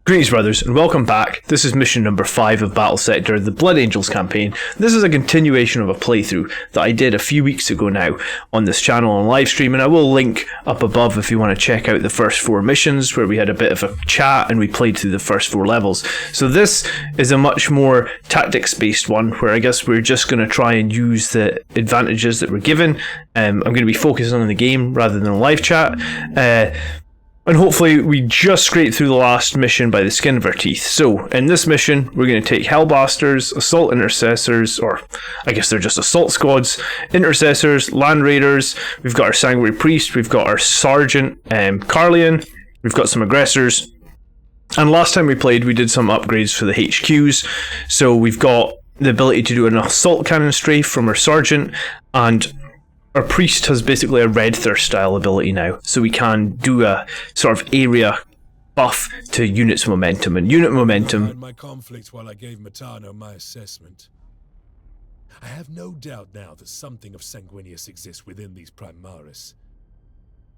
Greetings, brothers, and welcome back. This is mission number 5 of Battlesector, the Blood Angels campaign. This is a continuation of a playthrough that I did a few weeks ago now on this channel on live stream, and I will link up above if you want to check out the first 4 missions where we had a bit of a chat and we played through the first 4 levels. So this is a much more tactics-based one where I guess we're just going to try and use the advantages that we're given. I'm going to be focusing on the game rather than a live chat. And hopefully we just scraped through the last mission by the skin of our teeth. So, in this mission, we're going to take Hellbasters, Assault Intercessors, or I guess they're just Assault Squads, Intercessors, Land Raiders, we've got our Sanguinary Priest, we've got our Sergeant, Carlian, we've got some Aggressors, and last time we played we did some upgrades for the HQs, so we've got the ability to do an Assault Cannon Strafe from our Sergeant, and our Priest has basically a Red Thirst style ability now, so we can do a sort of area buff to units momentum, and unit momentum. My conflict while I gave Matano my assessment. I have no doubt now that something of Sanguinius exists within these Primaris,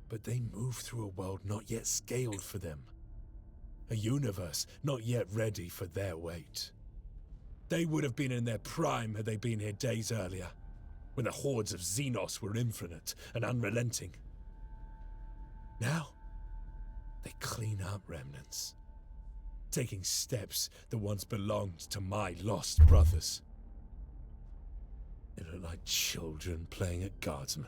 but they move through a world not yet scaled for them, a universe not yet ready for their weight. They would have been in their prime had they been here days earlier, when the hordes of Xenos were infinite and unrelenting. Now, they clean up remnants, taking steps that once belonged to my lost brothers. They look like children playing at guardsmen.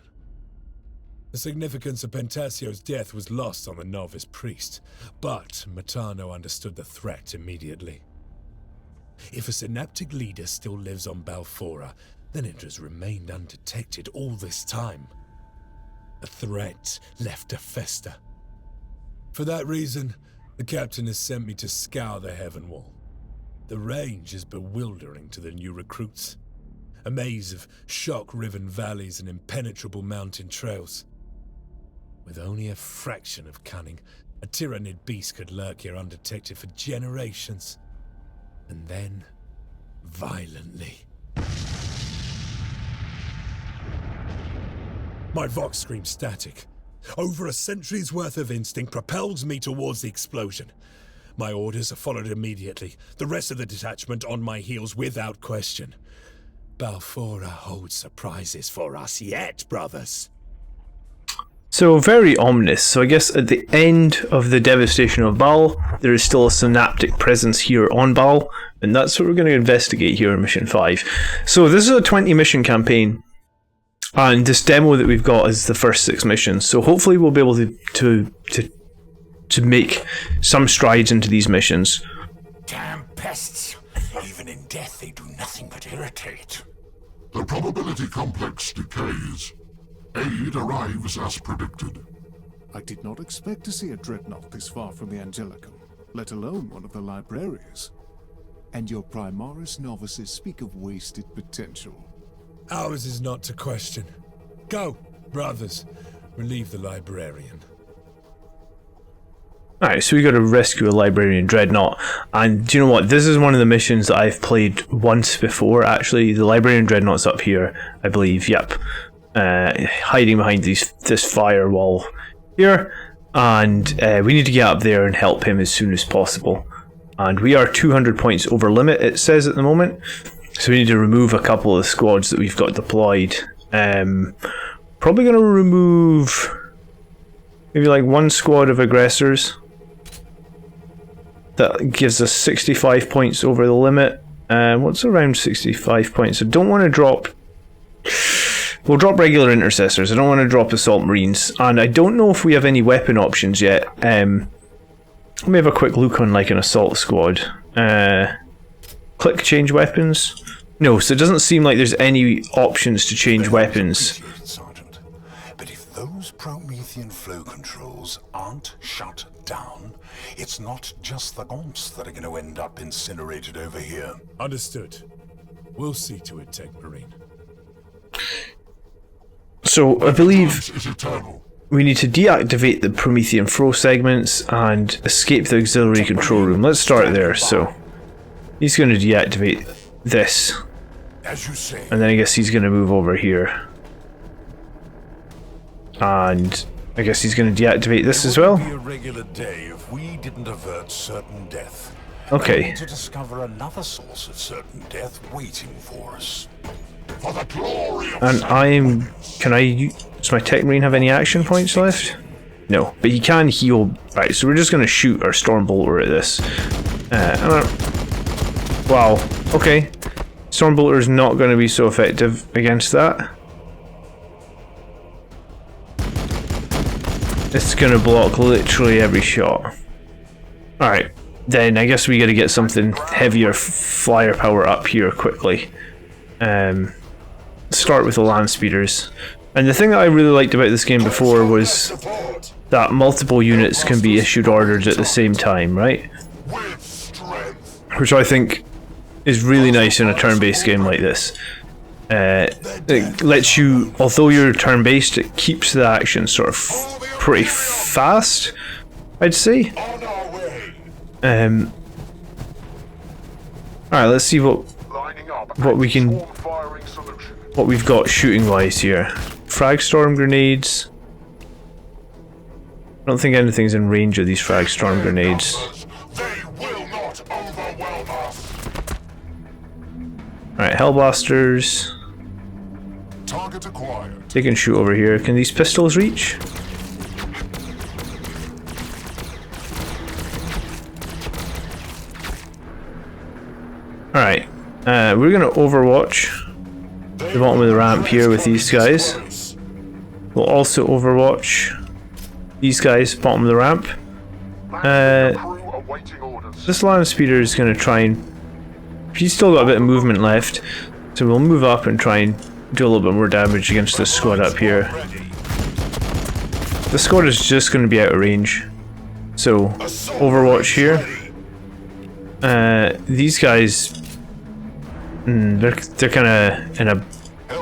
The significance of Pentasio's death was lost on the novice priest, but Matano understood the threat immediately. If a synaptic leader still lives on Balfora, then it has remained undetected all this time. A threat left to fester. For that reason, the captain has sent me to scour the Heaven Wall. The range is bewildering to the new recruits. A maze of shock-riven valleys and impenetrable mountain trails. With only a fraction of cunning, a tyrannid beast could lurk here undetected for generations. And then, violently. My Vox screams static. Over a century's worth of instinct propels me towards the explosion. My orders are followed immediately, the rest of the detachment on my heels without question. Balfora holds surprises for us yet, brothers. So very ominous. So I guess at the end of the devastation of Baal, there is still a synaptic presence here on Baal, and that's what we're going to investigate here in Mission 5. So this is a 20 mission campaign. And this demo that we've got is the first 6 missions, so hopefully we'll be able to make some strides into these missions. Damn pests! Even in death they do nothing but irritate. The probability complex decays. Aid arrives as predicted. I did not expect to see a dreadnought this far from the Angelicum, let alone one of the librarians. And your Primaris novices speak of wasted potential. Ours is not to question. Go, brothers. Relieve the librarian. Alright, so we got to rescue a librarian dreadnought. And do you know what? This is one of the missions that I've played once before, actually. The librarian dreadnought's up here, I believe. Yep. Hiding behind this firewall here. And we need to get up there and help him as soon as possible. And we are 200 points over limit, it says at the moment. So we need to remove a couple of the squads that we've got deployed. Probably going to remove maybe like 1 squad of aggressors. That gives us 65 points over the limit. What's around 65 points? I don't want to drop... We'll drop regular intercessors. I don't want to drop assault marines. And I don't know if we have any weapon options yet. Let me have a quick look on like an assault squad. Click change weapons. No, so it doesn't seem like there's any options to change weapons. Sergeant, but if those Promethean flow controls aren't shut down, it's not just the Gomps that are going to end up incinerated over here. Understood. We'll see to it, Tech Marine. So I believe we need to deactivate the Promethean flow segments and escape the auxiliary control room. Let's start there. So he's going to deactivate this. As you say. And then I guess he's going to move over here. And I guess he's going to deactivate this as It well. wouldn't be a regular day if we didn't avert certain death. Okay. Only to discover another source of certain death waiting for us. For the glory of And I'm... Can I... Does my Tech Marine have any action points left? No, but he can heal. Right, so we're just going to shoot our Stormbolter at this. Wow, okay. Stormbolter is not going to be so effective against that. It's going to block literally every shot. Alright, then I guess we got to get something heavier flyer power up here quickly. Start with the land speeders. And the thing that I really liked about this game before was that multiple units can be issued orders at the same time, right? with strength. Which I think is really nice in a turn-based game like this. It lets you, although you're turn-based, it keeps the action sort of pretty fast, I'd say. On our way. Alright, let's see what Lining up. we can, Swarm firing solution. what we've got shooting-wise here. Frag storm grenades. I don't think anything's in range of these frag storm grenades. They will not overwhelm us. Alright, Hellblasters. Target acquired. They can shoot over here. Can these pistols reach? Alright, we're gonna overwatch the bottom of the ramp here with these guys. We'll also overwatch these guys, bottom of the ramp. Crew awaiting orders. This land speeder is gonna try and... He's still got a bit of movement left, so we'll move up and try and do a little bit more damage against this squad up here. The squad is just gonna be out of range. So, overwatch here. These guys... they're kind of in a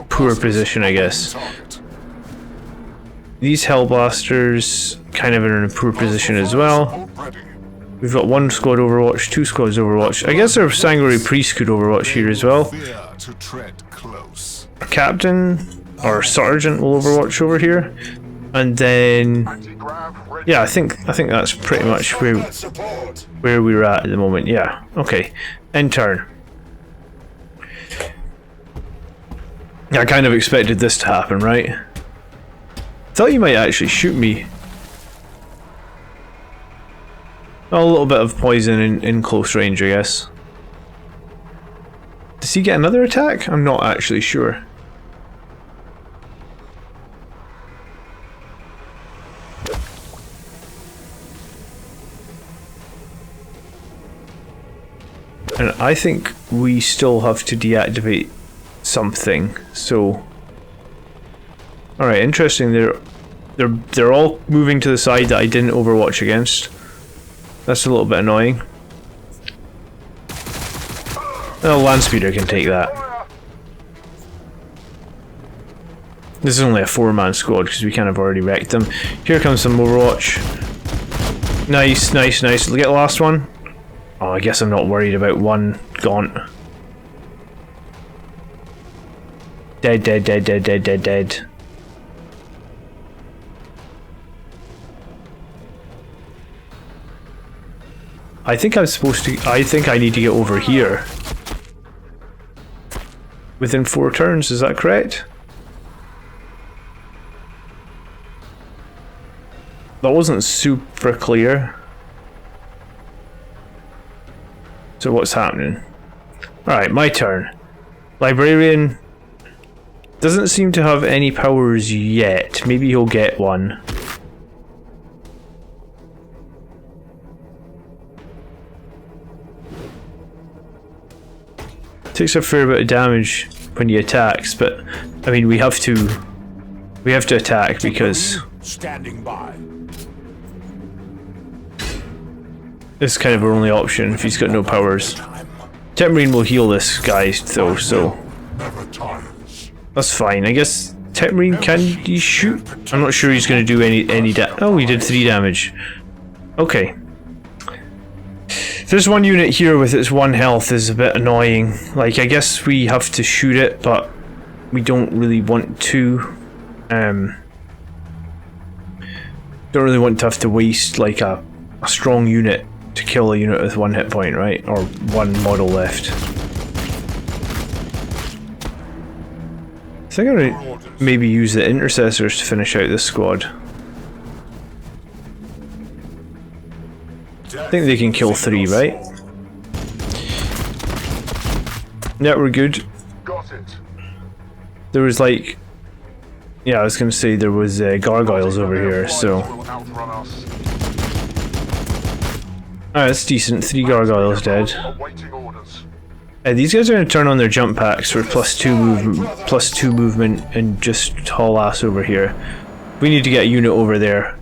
poor position, I guess. These Hellblasters kind of in a poor position as well. We've got one squad overwatch, two squads overwatch. I guess our Sanguinary Priest could overwatch here as well. Fear to tread close. Our Captain or Sergeant will overwatch over here. And then... yeah, I think that's pretty much where we're at the moment. Yeah, okay. End turn. I kind of expected this to happen, right? Thought you might actually shoot me. Oh, a little bit of poison in close range, I guess. Does he get another attack? I'm not actually sure. And I think we still have to deactivate something, so... Alright, interesting, they're all moving to the side that I didn't overwatch against. That's a little bit annoying. Oh, land speeder can take that. This is only a 4-man squad because we kind of already wrecked them. Here comes some overwatch. Nice, nice, nice. Get the last one. Oh, I guess I'm not worried about one gaunt. Dead, dead, dead, dead, dead, dead, dead. I think I'm supposed to... I think I need to get over here. Within 4 turns, is that correct? That wasn't super clear. So what's happening? Alright, my turn. Librarian doesn't seem to have any powers yet. Maybe he'll get one. Takes a fair bit of damage when he attacks, but I mean we have to attack because Standing by. it's kind of our only option if he's got no powers. Tech Marine will heal this guy though, so Never tires. that's fine. I guess Tech Marine, can he shoot? I'm not sure he's going to do any oh, he did 3 damage. Okay. There's one unit here with its 1 health is a bit annoying. Like, I guess we have to shoot it, but we don't really want to. Don't really want to have to waste like a strong unit to kill a unit with 1 hit point, right? Or 1 model left. I think I'm gonna maybe use the intercessors to finish out this squad. I think they can kill 3, right? Yeah, we're good. Got it. There was like... Yeah, I was gonna say there was gargoyles over here, so... Will outrun us. Alright, that's decent. 3 gargoyles dead. Awaiting orders. These guys are gonna turn on their jump packs for +2 movement and just haul ass over here. We need to get a unit over there.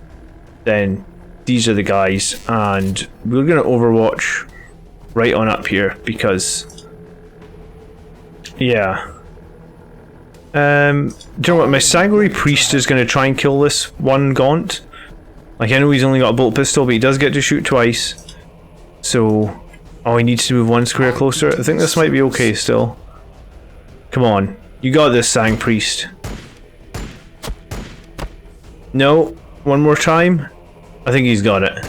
Then these are the guys, and we're gonna overwatch right on up here because... Yeah. Do you know what? My Sanguinary Priest is going to try and kill this one Gaunt. Like, I know he's only got a bolt pistol, but he does get to shoot twice. So, oh, he needs to move 1 square closer. I think this might be okay still. Come on. You got this, Sang Priest. No. One more time. I think he's got it.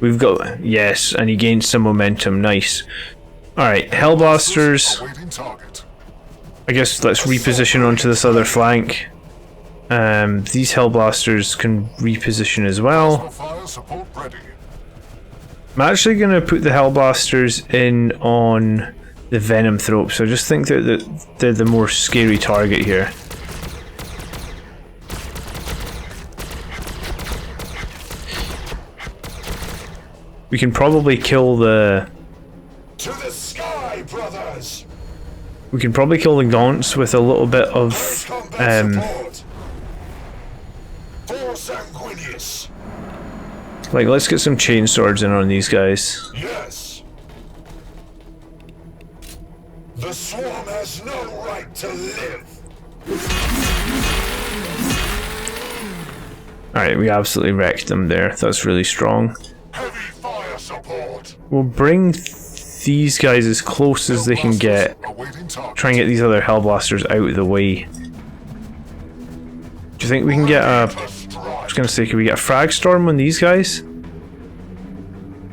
We've got... Yes, and he gained some momentum. Nice. Alright, Hellblasters. Awaiting target. I guess let's reposition onto this other flank. These Hellblasters can reposition as well. Fire support ready. I'm actually going to put the Hellblasters in on the Venom Thropes. I just think that they're the more scary target here. We can probably kill the... To the sky, brothers! We can probably kill the Gaunts with a little bit of... Support. For Sanguinius. Like, let's get some chain swords in on these guys. Yes. The swarm has no right to live. Alright, we absolutely wrecked them there. That's really strong. Heavy fire support. We'll bring these guys as close as they can get. Awaiting target. Try and get these other Hellblasters out of the way. Do you think we can get a... I was gonna say, can we get a frag storm on these guys?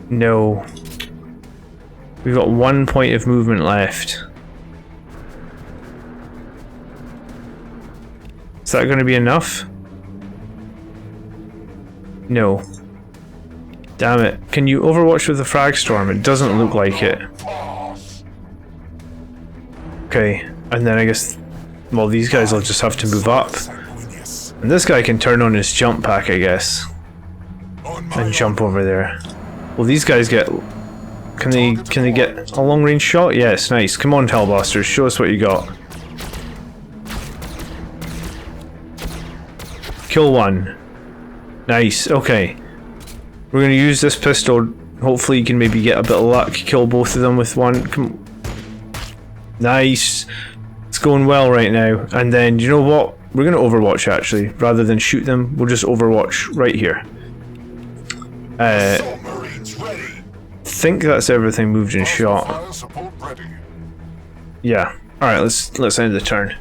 No. We've got 1 point of movement left. Is that going to be enough? No. Damn it. Can you overwatch with the frag storm? It doesn't look like it. Okay, and then I guess... Well, these guys will just have to move up. And this guy can turn on his jump pack, I guess. And jump over there. Will these guys get... Can they get a long range shot? Yes, nice. Come on, Hellblasters, show us what you got. Kill one. Nice, okay. We're gonna use this pistol. Hopefully you can maybe get a bit of luck. Kill both of them with one. Come. Nice. It's going well right now. And then, you know what? We're gonna overwatch actually. Rather than shoot them, we'll just overwatch right here. Think that's everything moved and shot. Fire support ready. Yeah. Alright, let's end the turn.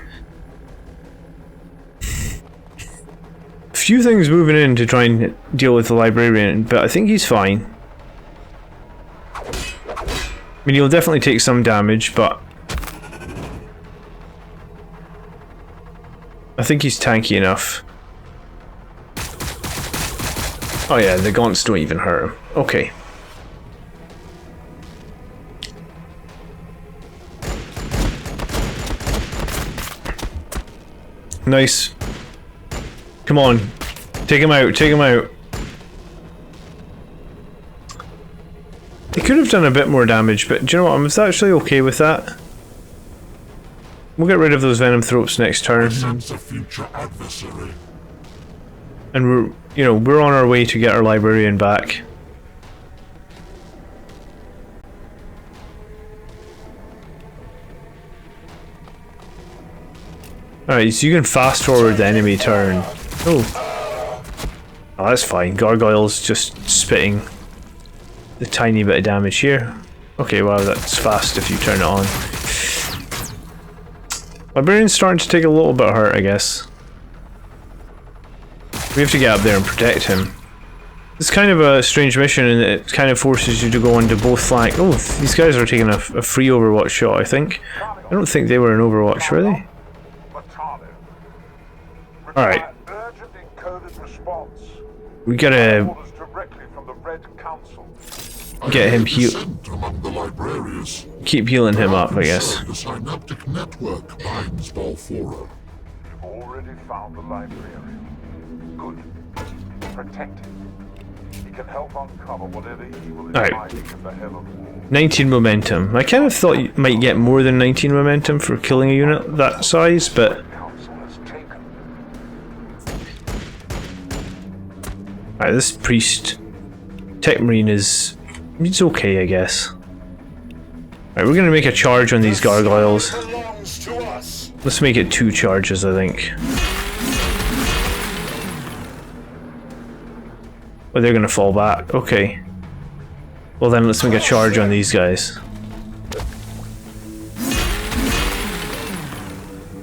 Few things moving in to try and deal with the librarian, but I think he's fine. I mean, he'll definitely take some damage, but I think he's tanky enough. Oh yeah, the gaunts don't even hurt him. Okay. Nice. Come on. Take him out, take him out. He could have done a bit more damage, but do you know what? I'm actually okay with that. We'll get rid of those venom thropes next turn. Sense a future adversary. And we're on our way to get our librarian back. Alright, so you can fast forward the enemy turn. Oh, that's fine. Gargoyle's just spitting the tiny bit of damage here. Okay, well, that's fast if you turn it on. Librarian's starting to take a little bit of hurt, I guess. We have to get up there and protect him. It's kind of a strange mission, and it kind of forces you to go onto both flanks. Oh, these guys are taking a free Overwatch shot, I think. I don't think they were in Overwatch, were they? Alright. We gotta get him healed. Keep healing him up, I guess. The synaptic network binds Balfora. You've already found the librarian. Good. Protect him. He can help uncover whatever evil is hiding in the hell of war. 19 momentum. I kind of thought you might get more than 19 momentum for killing a unit that size, but... Alright, this priest... Tech Marine is... It's okay, I guess. Alright, we're gonna make a charge on these gargoyles. Let's make it 2 charges, I think. Oh, they're gonna fall back. Okay. Well then, let's make a charge on these guys.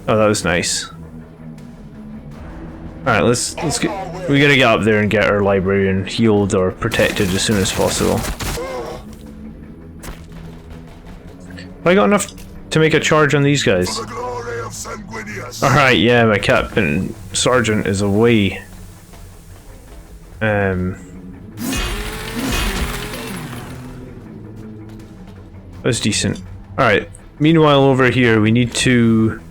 Oh, that was nice. Alright, let's get... We gotta get up there and get our librarian healed or protected as soon as possible. Have I got enough to make a charge on these guys? Alright, yeah, my captain sergeant is away. That's decent. Alright, meanwhile over here we need to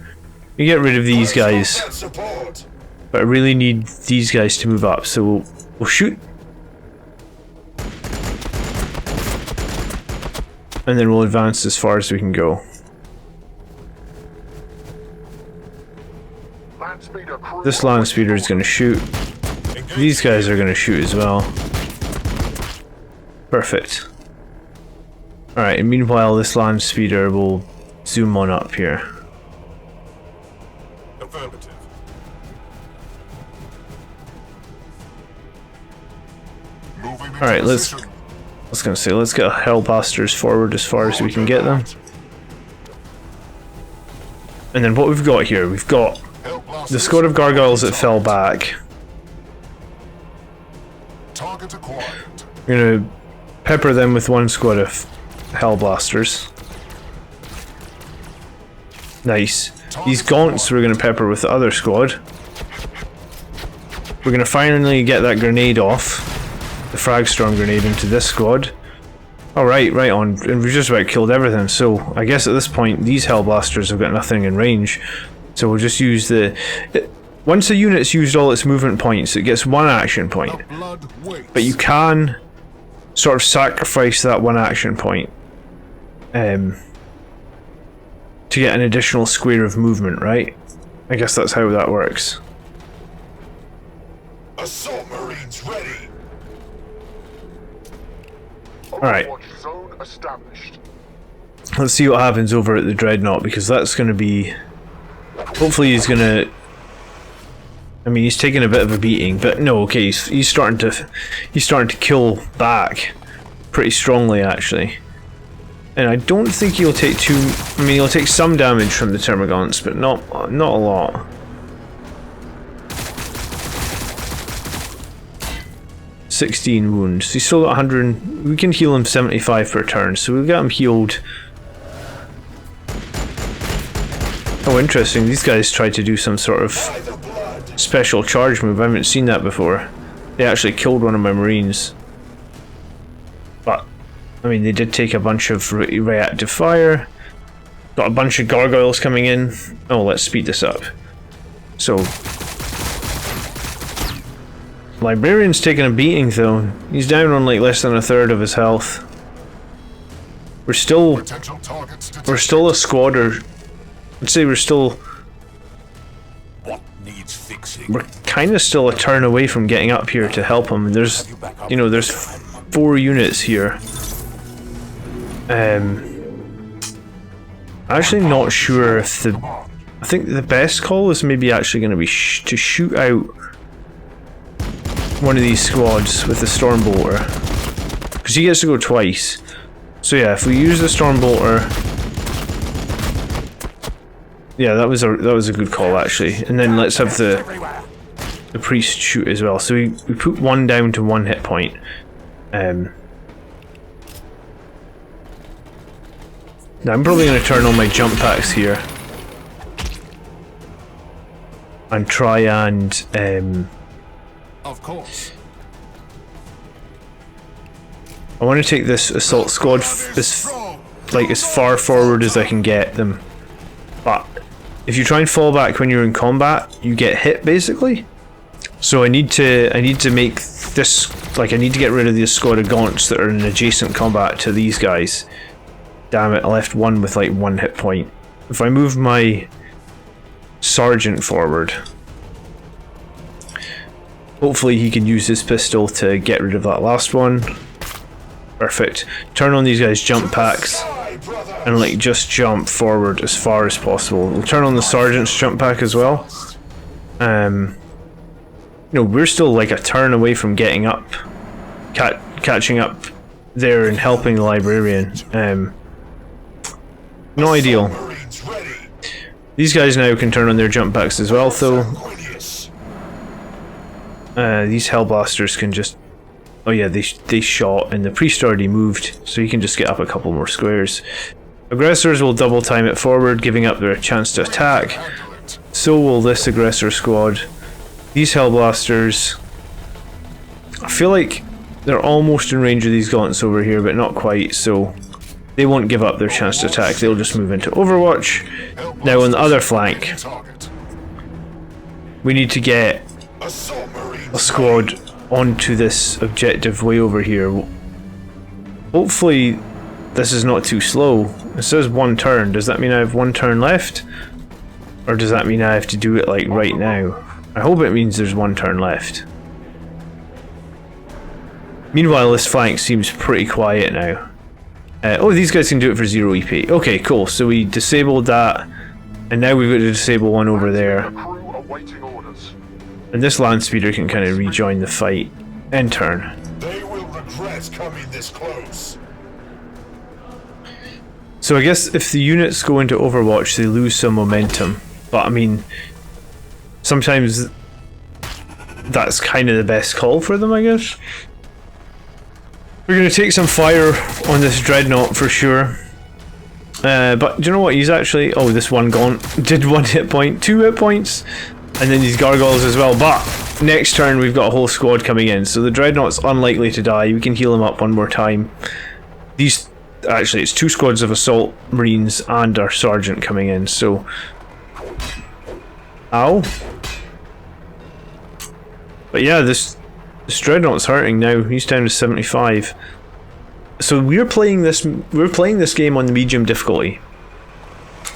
get rid of these guys. But I really need these guys to move up, so we'll shoot. And then we'll advance as far as we can go. This land speeder is going to shoot. These guys are going to shoot as well. Perfect. Alright, and meanwhile this land speeder will zoom on up here. Affirmative. Alright, let's get Hellblasters forward as far as we can get them. And then what we've got here, we've got the squad of gargoyles that fell back. We're gonna pepper them with 1 squad of Hellblasters. Nice. These gaunts we're gonna pepper with the other squad. We're gonna finally get that grenade off. The Fragstorm grenade into this squad. Alright, right on. And we've just about killed everything, so I guess at this point these Hellblasters have got nothing in range. So we'll just use the... Once a unit's used all its movement points, it gets 1 action point. But you can sort of sacrifice that 1 action point to get an additional square of movement, right? I guess that's how that works. Assault Marines ready. Alright. Let's see what happens over at the Dreadnought, because that's going to be... Hopefully he's going to... I mean, he's taking a bit of a beating, but no, okay, he's starting to kill back pretty strongly, actually. And I don't think he'll take too... I mean, he'll take some damage from the Termagants, but not a lot. ...16 wounds. He's still got 100... We can heal him 75 per turn, so we'll get him healed. Oh, interesting. These guys tried to do some sort of special charge move. I haven't seen that before. They actually killed one of my Marines. But, I mean, they did take a bunch of reactive fire. Got a bunch of gargoyles coming in. Oh, let's speed this up. So... Librarian's taking a beating though. He's down on like less than 1/3 of his health. We're still a squad, or I'd say we're kind of still a turn away from getting up here to help him. There's, you know, there's 4 units here. I'm actually not sure if I think the best call is maybe actually going to be to shoot out one of these squads with the Stormbolter, because he gets to go twice. So yeah, if we use the Stormbolter, yeah, that was a good call actually. And then let's have the the priest shoot as well. So we put one down to 1 hit point. Now I'm probably going to turn on my jump packs here and try and Of course. I want to take this assault squad as far forward as I can get them. But if you try and fall back when you're in combat, you get hit basically. So I need to make this, like, I need to get rid of this squad of gaunts that are in adjacent combat to these guys. Damn it, I left one with like 1 hit point. If I move my sergeant forward, hopefully he can use his pistol to get rid of that last one. Perfect. Turn on these guys' jump packs and like just jump forward as far as possible. We'll turn on the sergeant's jump pack as well. You know, we're still like a turn away from getting up, catching up there and helping the librarian. Not ideal. These guys now can turn on their jump packs as well, though. These hellblasters can just... Oh yeah, they shot and the priest already moved, so he can just get up a couple more squares. Aggressors will double time it forward, giving up their chance to attack. So will this aggressor squad. These hellblasters, I feel like they're almost in range of these gaunts over here, but not quite, so they won't give up their chance to attack. They'll just move into Overwatch. Now on the other flank, we need to get a squad onto this objective way over here. Hopefully this is not too slow. It says 1 turn. Does that mean I have 1 turn left? Or does that mean I have to do it like right now? I hope it means there's 1 turn left. Meanwhile, this flank seems pretty quiet now. Oh, these guys can do it for 0 EP. Okay, cool. So we disabled that, and now we've got to disable one over there. And this land speeder can kind of rejoin the fight. End turn. They will regret coming this close. So I guess if the units go into Overwatch, they lose some momentum. But I mean, sometimes that's kind of the best call for them, I guess. We're going to take some fire on this dreadnought for sure. But do you know what? He's actually... Oh, this one gaunt did 1 hit point, 2 hit points. And then these gargoyles as well. But next turn we've got a whole squad coming in. So the dreadnought's unlikely to die. We can heal him up one more time. These... Actually, it's 2 squads of assault marines and our sergeant coming in. So... Ow. But yeah, this dreadnought's hurting now. He's down to 75. So we're playing this game on the medium difficulty.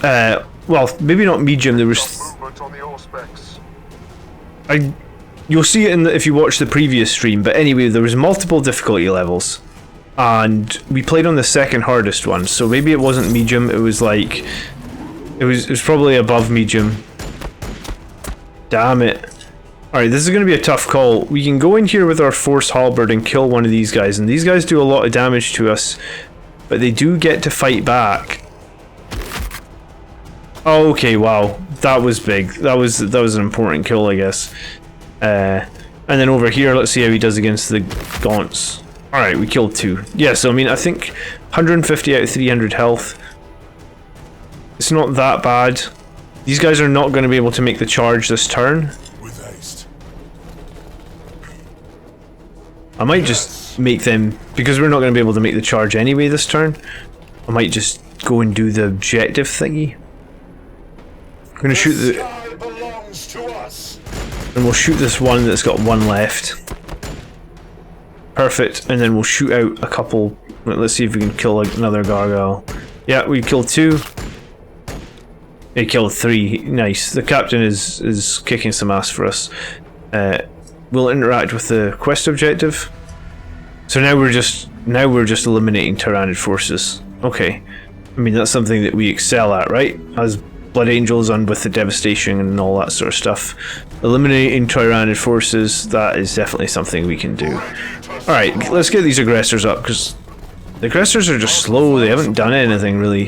Well, maybe not medium. There was... You'll see it if you watch the previous stream, but anyway, there was multiple difficulty levels, and we played on the second hardest one. So maybe it wasn't medium. It was like, it was probably above medium. Damn it! All right, this is going to be a tough call. We can go in here with our force halberd and kill one of these guys, and these guys do a lot of damage to us, but they do get to fight back. Oh, okay, wow, that was big. That was an important kill, I guess. And then over here, let's see how he does against the gaunts. All right, we killed 2. Yeah, so I mean, I think 150 out of 300 health. It's not that bad. These guys are not going to be able to make the charge this turn. With haste. I might just make them, because we're not going to be able to make the charge anyway this turn, I might just go and do the objective thingy. I'm going to shoot the... And we'll shoot this one that's got 1 left. Perfect. And then we'll shoot out a couple... Let's see if we can kill another gargoyle. Yeah, we killed 2. He killed 3. Nice. The captain is kicking some ass for us. We'll interact with the quest objective. So now we're just eliminating Tyrannid forces. Okay. I mean, that's something that we excel at, right? As Blood Angels and with the devastation and all that sort of stuff. Eliminating Tyrannid forces, that is definitely something we can do. Alright, let's get these aggressors up, because the aggressors are just slow. They haven't done anything really.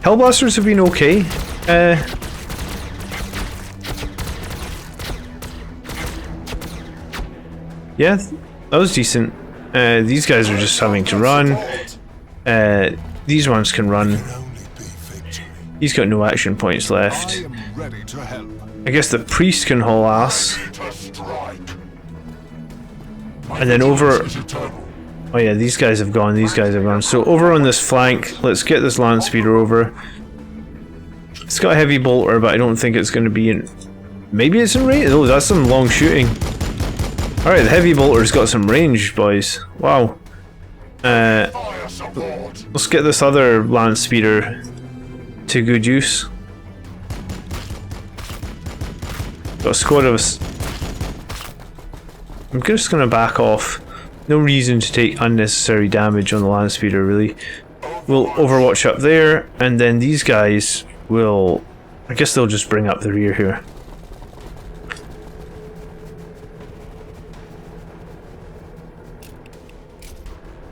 Hellblasters have been okay. Yeah, that was decent. These guys are just having to run. These ones can run. He's got no action points left. I guess the priest can haul ass. And then over... Oh yeah, these guys have gone, these guys have gone. So over on this flank, let's get this land speeder over. It's got a heavy bolter, but I don't think it's going to be in... Maybe it's in range? Oh, that's some long shooting. Alright, the heavy bolter's got some range, boys. Wow. Let's get this other land speeder to good use. Got a squad of us. I'm just going to back off. No reason to take unnecessary damage on the land speeder, really. We'll overwatch up there, and then these guys will... I guess they'll just bring up the rear here.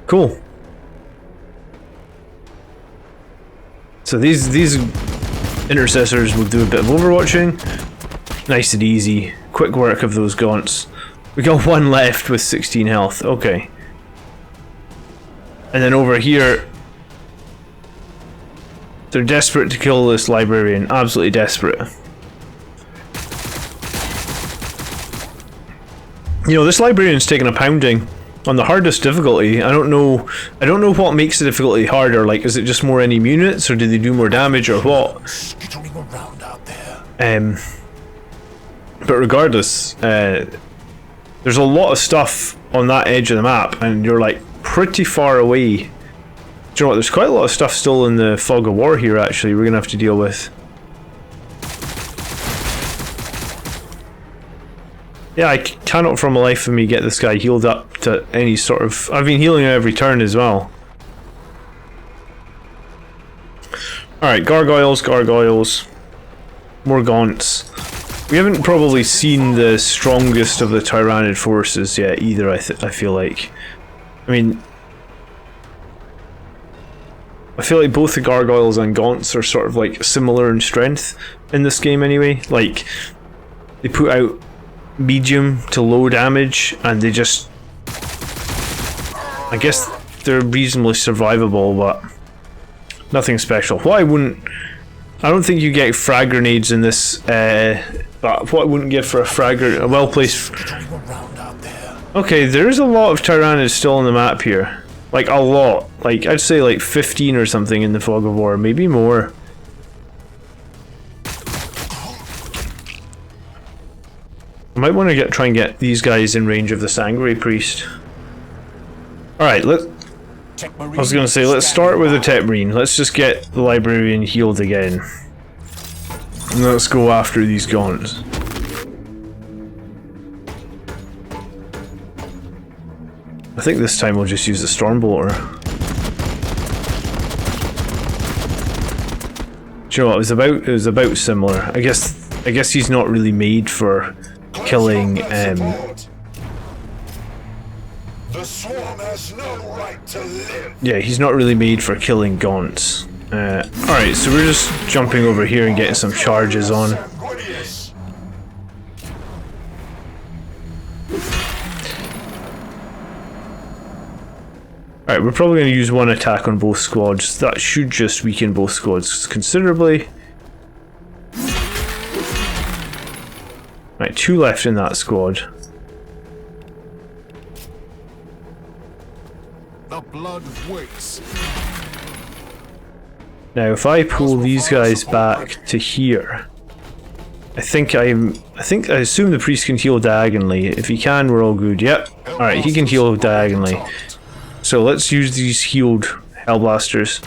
Cool. So these intercessors will do a bit of overwatching. Nice and easy. Quick work of those gaunts. We got one left with 16 health. Okay. And then over here, they're desperate to kill this librarian. Absolutely desperate. You know, this librarian's taking a pounding on the hardest difficulty. I don't know what makes the difficulty harder. Like, is it just more enemy units, or do they do more damage, or what? But regardless, there's a lot of stuff on that edge of the map, and you're like pretty far away. Do you know what? There's quite a lot of stuff still in the fog of war here. Actually, we're gonna have to deal with. Yeah, I cannot for my life of me get this guy healed up to any sort of... I've been healing him every turn as well. Alright, gargoyles. More gaunts. We haven't probably seen the strongest of the Tyrannid forces yet either, I feel like. I mean... I feel like both the gargoyles and gaunts are sort of like similar in strength in this game anyway. Like, they put out medium to low damage, and they just... I guess they're reasonably survivable, but nothing special. I don't think you get frag grenades in this, but what I wouldn't give for a frag grenade, a well-placed... Okay, there is a lot of Tyrannids still on the map here. Like, a lot. Like, I'd say like 15 or something in the Fog of War, maybe more. I might want to try and get these guys in range of the Sangre Priest. Alright, I was going to say, let's start with the Tech Marine. Let's just get the Librarian healed again. And let's go after these gaunts. I think this time we'll just use the Stormbolter. Do you know what, it was about similar. I guess he's not really made for killing The swarm has no right to live. yeah, he's not really made for killing gaunts. Alright, so we're just jumping over here and getting some charges on. Alright, we're probably going to use one attack on both squads. That should just weaken both squads considerably. Right, 2 left in that squad. The blood waits. Now, if I pull these guys back to here, I assume the priest can heal diagonally. If he can, we're all good. Yep. Alright, he can heal diagonally. So let's use these healed Hellblasters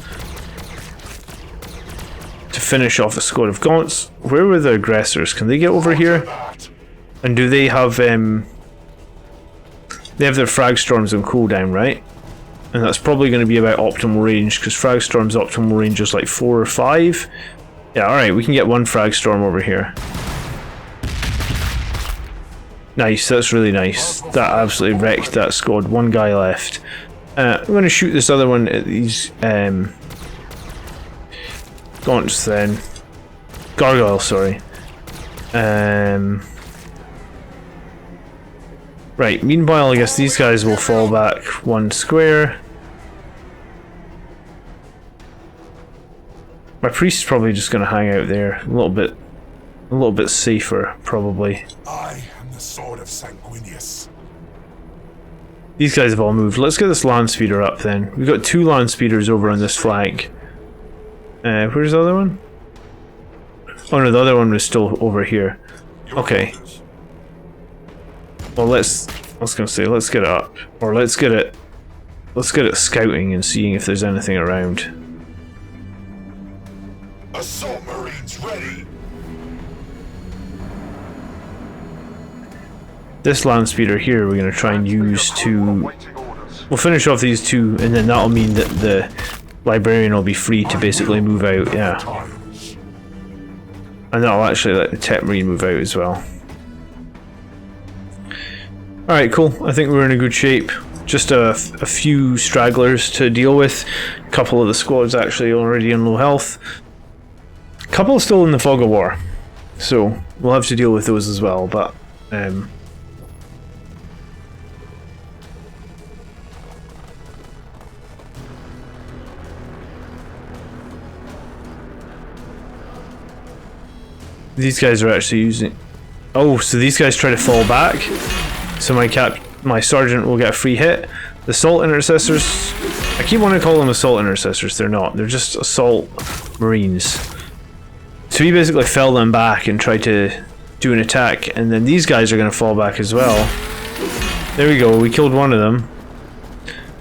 to finish off a squad of gaunts. Where were the aggressors? Can they get over here? And do they have they have their frag storms on cooldown, right? And that's probably going to be about optimal range, because frag storm's optimal range is like 4 or 5. Yeah, alright, we can get 1 frag storm over here. Nice, that's really nice. That absolutely wrecked that squad. 1 guy left. I'm going to shoot this other one at these gaunts then. Gargoyle, sorry. Right, meanwhile, I guess these guys will fall back 1 square. My priest's probably just going to hang out there a little bit safer, probably. I am the sword of Sanguinius. These guys have all moved. Let's get this land speeder up then. We've got 2 land speeders over on this flank. Where's the other one? Oh no, the other one was still over here. Okay. Well, I was gonna say, let's get it up, or let's get it scouting and seeing if there's anything around. Assault Marines ready. This land speeder here we're gonna try and use to. Waiting orders. We'll finish off these 2, and then that'll mean that the librarian will be free to basically move out. Yeah, and that'll actually let the tech marine move out as well. Alright, cool. I think we're in a good shape. Just a few stragglers to deal with. A couple of the squads actually already on low health. A couple still in the fog of war. So we'll have to deal with those as well, but these guys are actually using. Oh, so these guys try to fall back. So my sergeant will get a free hit. The assault intercessors, I keep wanting to call them assault intercessors. They're not. They're just assault marines. So we basically fell them back and tried to do an attack, and then these guys are going to fall back as well. There we go. We killed one of them,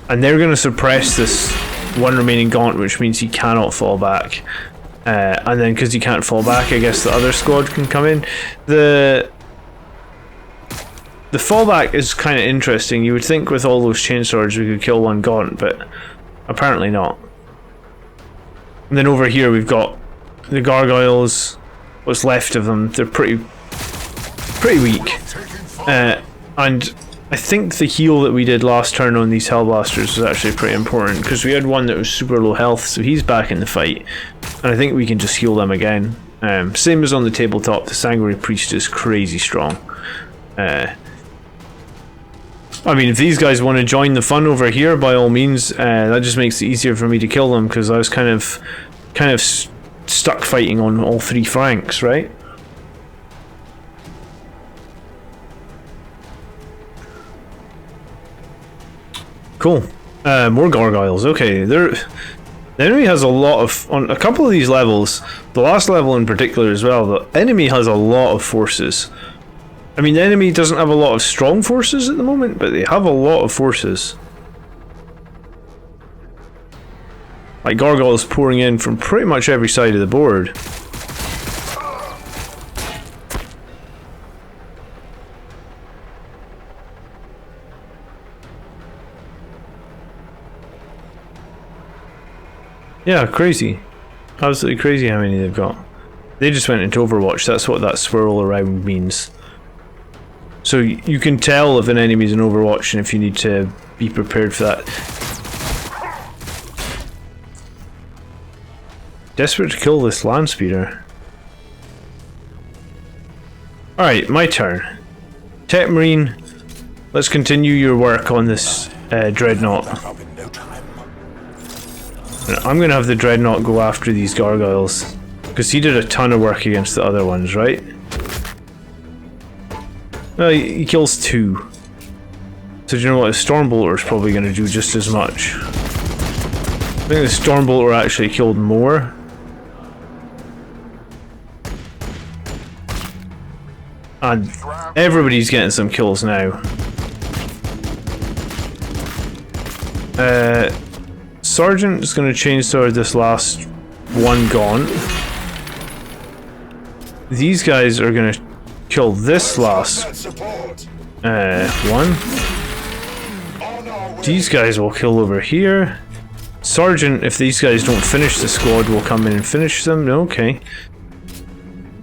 and they're going to suppress this one remaining gaunt, which means he cannot fall back. And then because he can't fall back, I guess the other squad can come in. The fallback is kind of interesting. You would think with all those chainswords we could kill one gaunt, but apparently not. And then over here we've got the gargoyles. What's left of them? They're pretty weak. And I think the heal that we did last turn on these hellblasters was actually pretty important, because we had one that was super low health, so he's back in the fight, and I think we can just heal them again. Same as on the tabletop, the Sanguinary Priest is crazy strong. I mean, if these guys want to join the fun over here, by all means, that just makes it easier for me to kill them, because I was kind of stuck fighting on all 3 flanks, right? Cool. More gargoyles. Okay, the enemy has a lot of, on a couple of these levels, the last level in particular as well, the enemy has a lot of forces. I mean, the enemy doesn't have a lot of strong forces at the moment, but they have a lot of forces. Like gargoyles pouring in from pretty much every side of the board. Yeah, crazy. Absolutely crazy how many they've got. They just went into Overwatch, that's what that swirl around means. So you can tell if an enemy's in Overwatch and if you need to be prepared for that. Desperate to kill this land speeder. Alright, my turn. Tech Marine, let's continue your work on this dreadnought. I'm gonna have the dreadnought go after these gargoyles, because he did a ton of work against the other ones, right? Well, he kills 2. So do you know what? A Stormbolter is probably going to do just as much. I think the Stormbolter actually killed more. And everybody's getting some kills now. Sergeant is going to chainsword this last one gaunt. These guys are going to kill this last one. These guys will kill over here. Sergeant, if these guys don't finish the squad, will come in and finish them. Okay.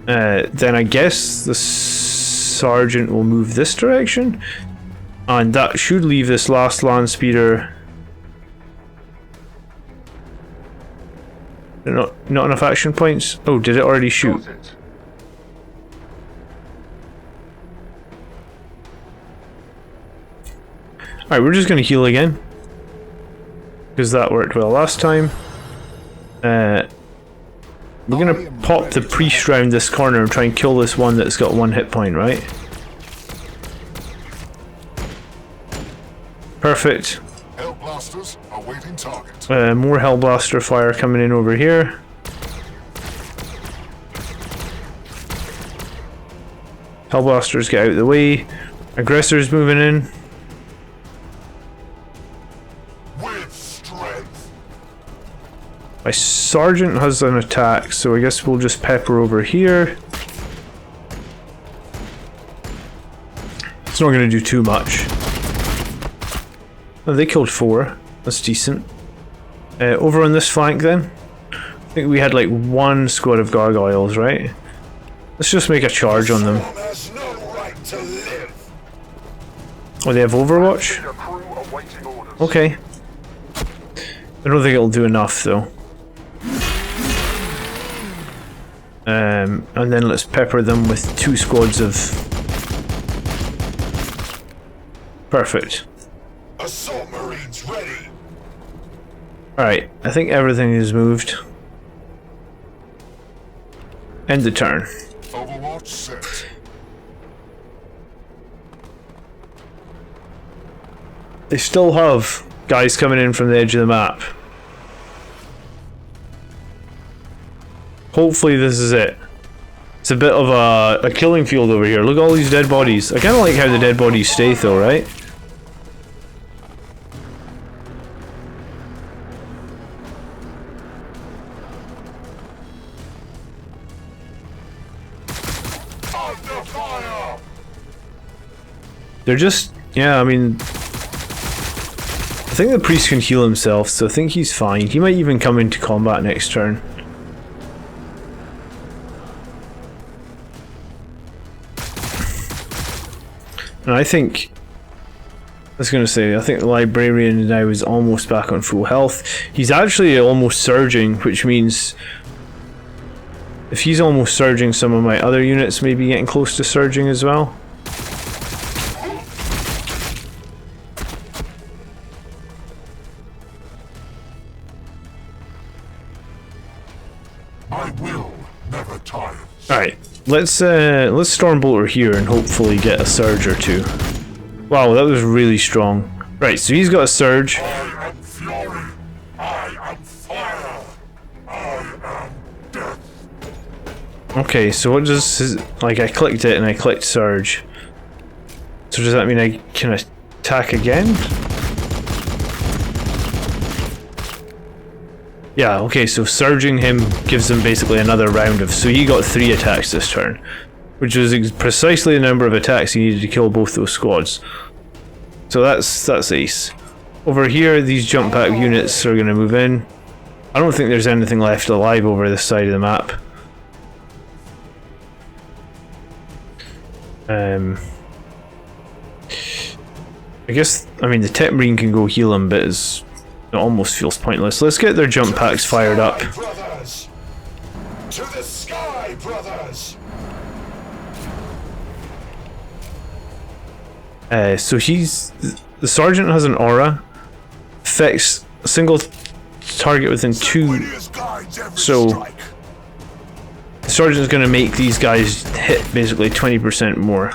Then I guess the sergeant will move this direction, and that should leave this last land speeder. Not enough action points. Oh, did it already shoot? Alright, we're just going to heal again. Because that worked well last time. We're going to pop the priest round this corner and try and kill this one that's got 1 hit point, right? Perfect. Hellblasters awaiting target. More Hellblaster fire coming in over here. Hellblasters get out of the way. Aggressors moving in. With strength. My sergeant has an attack, so I guess we'll just pepper over here. It's not going to do too much. Oh, they killed 4. That's decent. Over on this flank then. I think we had like 1 squad of gargoyles, right? Let's just make a charge on them. Oh, they have Overwatch? Okay. I don't think it'll do enough though. And then let's pepper them with 2 squads of... Perfect. Assault Marines ready. Alright, I think everything is moved. End the turn. Overwatch set. They still have guys coming in from the edge of the map. Hopefully this is it. It's a bit of a killing field over here. Look at all these dead bodies. I kind of like how the dead bodies stay though, right? They're just, yeah, I mean, I think the priest can heal himself, so I think he's fine. He might even come into combat next turn. And I think, I was going to say, I think the librarian now is almost back on full health. He's actually almost surging, which means if he's almost surging, some of my other units may be getting close to surging as well. I will never tire. Alright, let's Stormbolter here and hopefully get a surge or 2. Wow, that was really strong. Right, so he's got a surge. I am fury. I am fire. I am death. Okay, so what does his, like, I clicked it and I clicked surge. So does that mean I can attack again? Yeah, okay, so surging him gives him basically another round of... So he got 3 attacks this turn, which is precisely the number of attacks he needed to kill both those squads. So that's ace. Over here, these jump pack units are going to move in. I don't think there's anything left alive over this side of the map. I guess, I mean, the Tech Marine can go heal him, but it almost feels pointless. Let's get their jump packs fired up. Brothers. To the sky, brothers. So the sergeant has an aura, affects a single target within 2. So the sergeant's going to make these guys hit basically 20% more.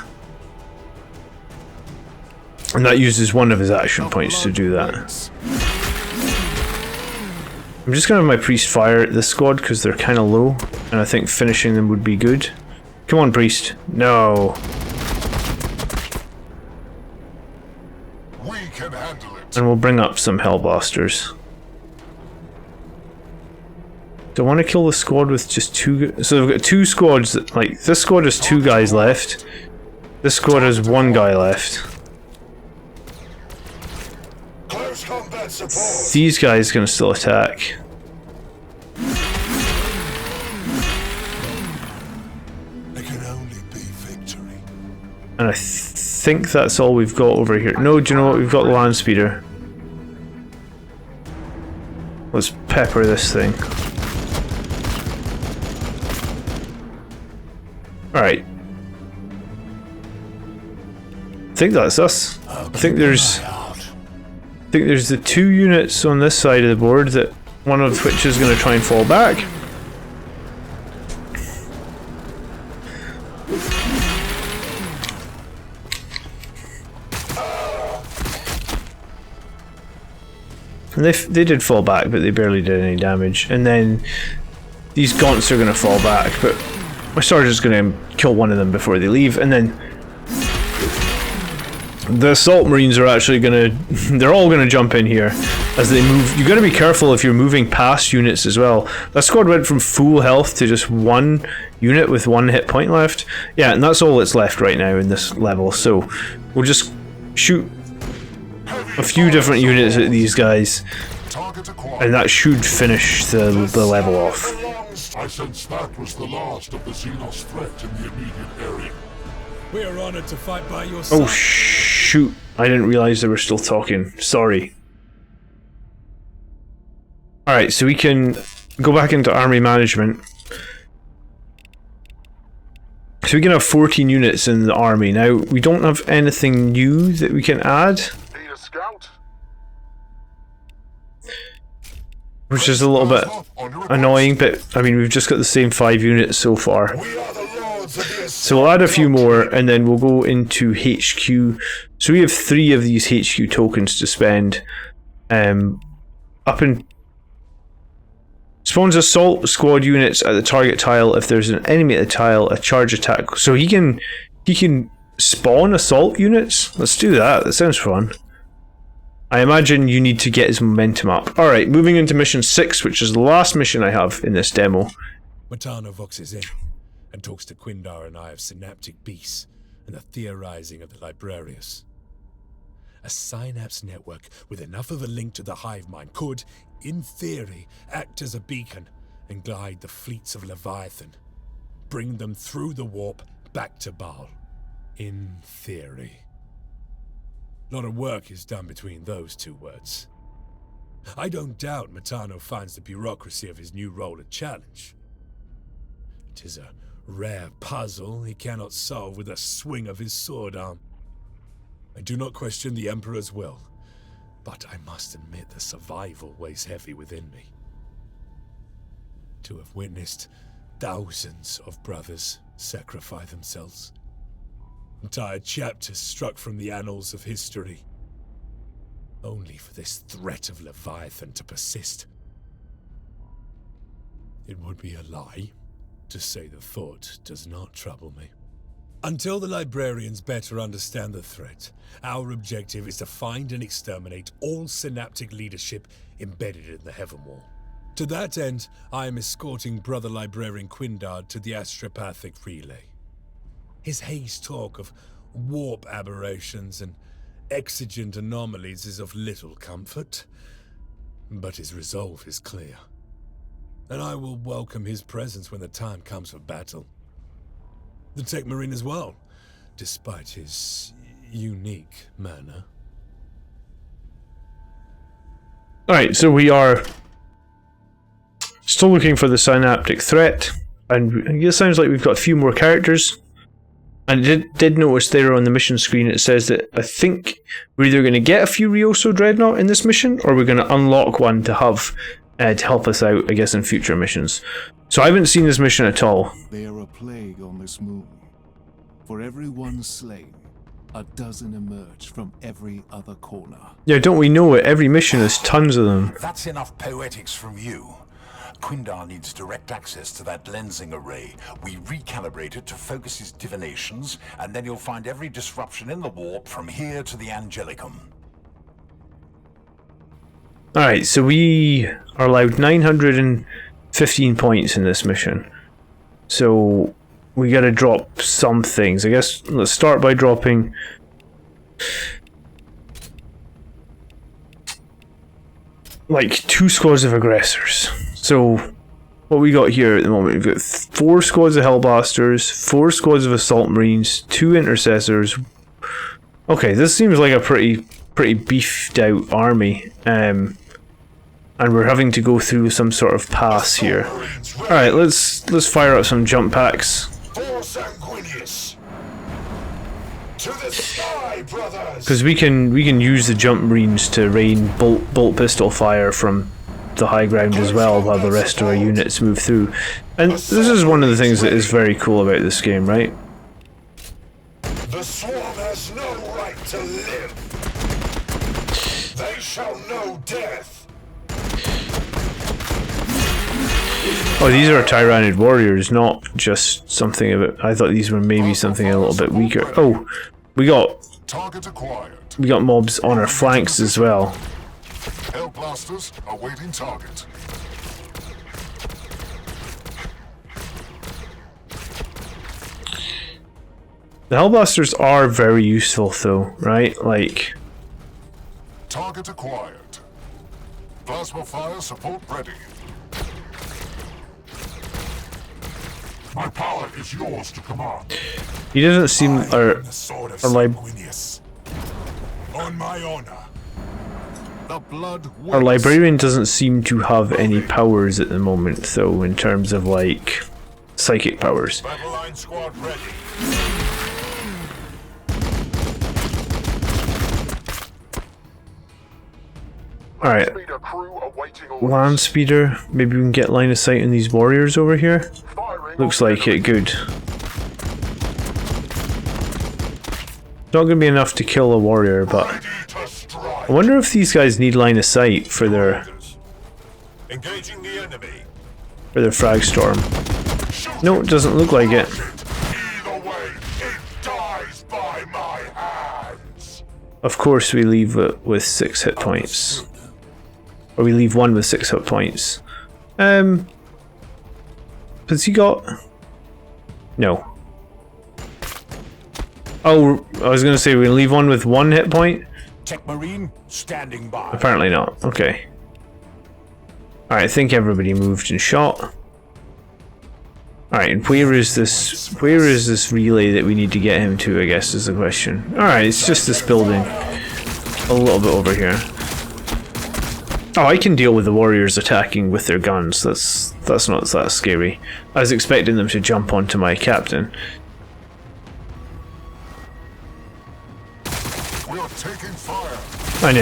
And that uses one of his action points to do that. I'm just going to have my priest fire at this squad because they're kind of low, and I think finishing them would be good. Come on, priest. No. We can handle it. And we'll bring up some Hellblasters. Do I want to kill the squad with just 2? So they've got 2 squads. Like, this squad has 2 guys left. This squad has 1 guy left. Close combat support. These guys can still attack. It can only be victory. And I think that's all we've got over here. No, do you know what? We've got the land speeder. Let's pepper this thing. Alright. I think that's us. I think there's think there's the 2 units on this side of the board, that one of which is going to try and fall back. And they did fall back, but they barely did any damage. And then these gaunts are going to fall back, but my sergeant's going to kill one of them before they leave. And then the assault marines are actually going to... they're all going to jump in here as they move. You've got to be careful if you're moving past units as well. That squad went from full health to just 1 unit with 1 hit point left. Yeah, and that's all that's left right now in this level. So we'll just shoot a few different units at these guys, and that should finish the level off. I sense that was the last of the Xenos threat in the immediate area. We are honored to fight by your side. Oh shoot, I didn't realize they were still talking. Sorry. Alright, so we can go back into army management. So we can have 14 units in the army. Now, we don't have anything new that we can add, Need a scout? which is a little bit annoying, but I mean, we've just got the same 5 units so far. We are the lords of the So we'll add a few more, and then we'll go into HQ. So we have 3 of these HQ tokens to spend. Up in spawns assault squad units at the target tile. If there's an enemy at the tile, a charge attack. So he can spawn assault units. Let's do that. That sounds fun. I imagine you need to get his momentum up. Alright, moving into mission 6, which is the last mission I have in this demo. Matano voxes in and talks to Quindar and I of synaptic beasts and the theorizing of the Librarius. A synapse network with enough of a link to the hive mind could, in theory, act as a beacon and guide the fleets of Leviathan, bring them through the warp back to Baal. In theory. A lot of work is done between those 2 words. I don't doubt Matano finds the bureaucracy of his new role a challenge. 'Tis a rare puzzle he cannot solve with a swing of his sword arm. I do not question the Emperor's will, but I must admit the survival weighs heavy within me. To have witnessed thousands of brothers sacrifice themselves. Entire chapters struck from the annals of history. Only for this threat of Leviathan to persist. It would be a lie to say the thought does not trouble me. Until the librarians better understand the threat, our objective is to find and exterminate all synaptic leadership embedded in the Heaven Wall. To that end, I am escorting Brother Librarian Quindar to the Astropathic Relay. His haze talk of warp aberrations and exigent anomalies is of little comfort, but his resolve is clear, and I will welcome his presence when the time comes for battle. The Tech Marine as well, despite his unique manner. Alright, so we are still looking for the synaptic threat, and it sounds like we've got a few more characters. And I did notice there on the mission screen it says that I think we're either going to get a Furioso Dreadnought in this mission, or we're going to unlock one to have to help us out, I guess, in future missions. So I haven't seen this mission at all. They are a plague on this moon. For every one slain, a dozen emerge from every other corner. Yeah, don't we know it? Every mission has tons of them. That's enough poetics from you. Quindar needs direct access to that lensing array. We recalibrate it to focus his divinations, and then you'll find every disruption in the warp from here to the Angelicum. Alright, so we are allowed 915 points in this mission. So we gotta drop some things. I guess let's start by dropping like 2 squads of aggressors. So what we got here at the moment, we've got 4 squads of Hellblasters, 4 squads of Assault Marines, 2 Intercessors. Okay, this seems like a pretty beefed out army. And we're having to go through some sort of pass here. Alright, let's fire up some jump packs. For Sanguinius. To the sky, brothers! Because we can use the jump marines to rain bolt pistol fire from the high ground as well, while the rest of our units move through. And this is one of the things that is very cool about this game, right? The swarm has no right to live. They shall know death. Oh, these are Tyrannid warriors, not just something a bit. I thought these were maybe something a little bit weaker. Oh, we got mobs on our flanks as well. Hellblasters awaiting target. The Hellblasters are very useful though, right? Like, Target acquired. Plasma fire support ready. My power is yours to command. he doesn't seem The sword of our Sanguinius. On my honor. The blood our waits. librarian doesn't seem to have any powers at the moment though, in terms of like psychic powers. Battle line squad ready. Alright, Speeder crew awaiting orders. land speeder, maybe we can get line of sight on these warriors over here. Firing Looks on like it good. Not gonna be enough to kill a warrior, but Ready to strike. I wonder if these guys need line of sight for their Engaging the enemy. frag storm. No, it doesn't look like it. Either way, it dies by my hands. Of course we leave it with 6 hit points. Or we leave one with 6 hit points. Has he got... No. Oh, I was gonna say we leave one with 1 hit point? Tech Marine, standing by. Apparently not. Okay. Alright, I think everybody moved and shot. Alright, and where is this relay that we need to get him to, I guess is the question. Alright, it's just this building. A little bit over here. Oh, I can deal with the warriors attacking with their guns. That's not that scary. I was expecting them to jump onto my captain. We are taking fire. I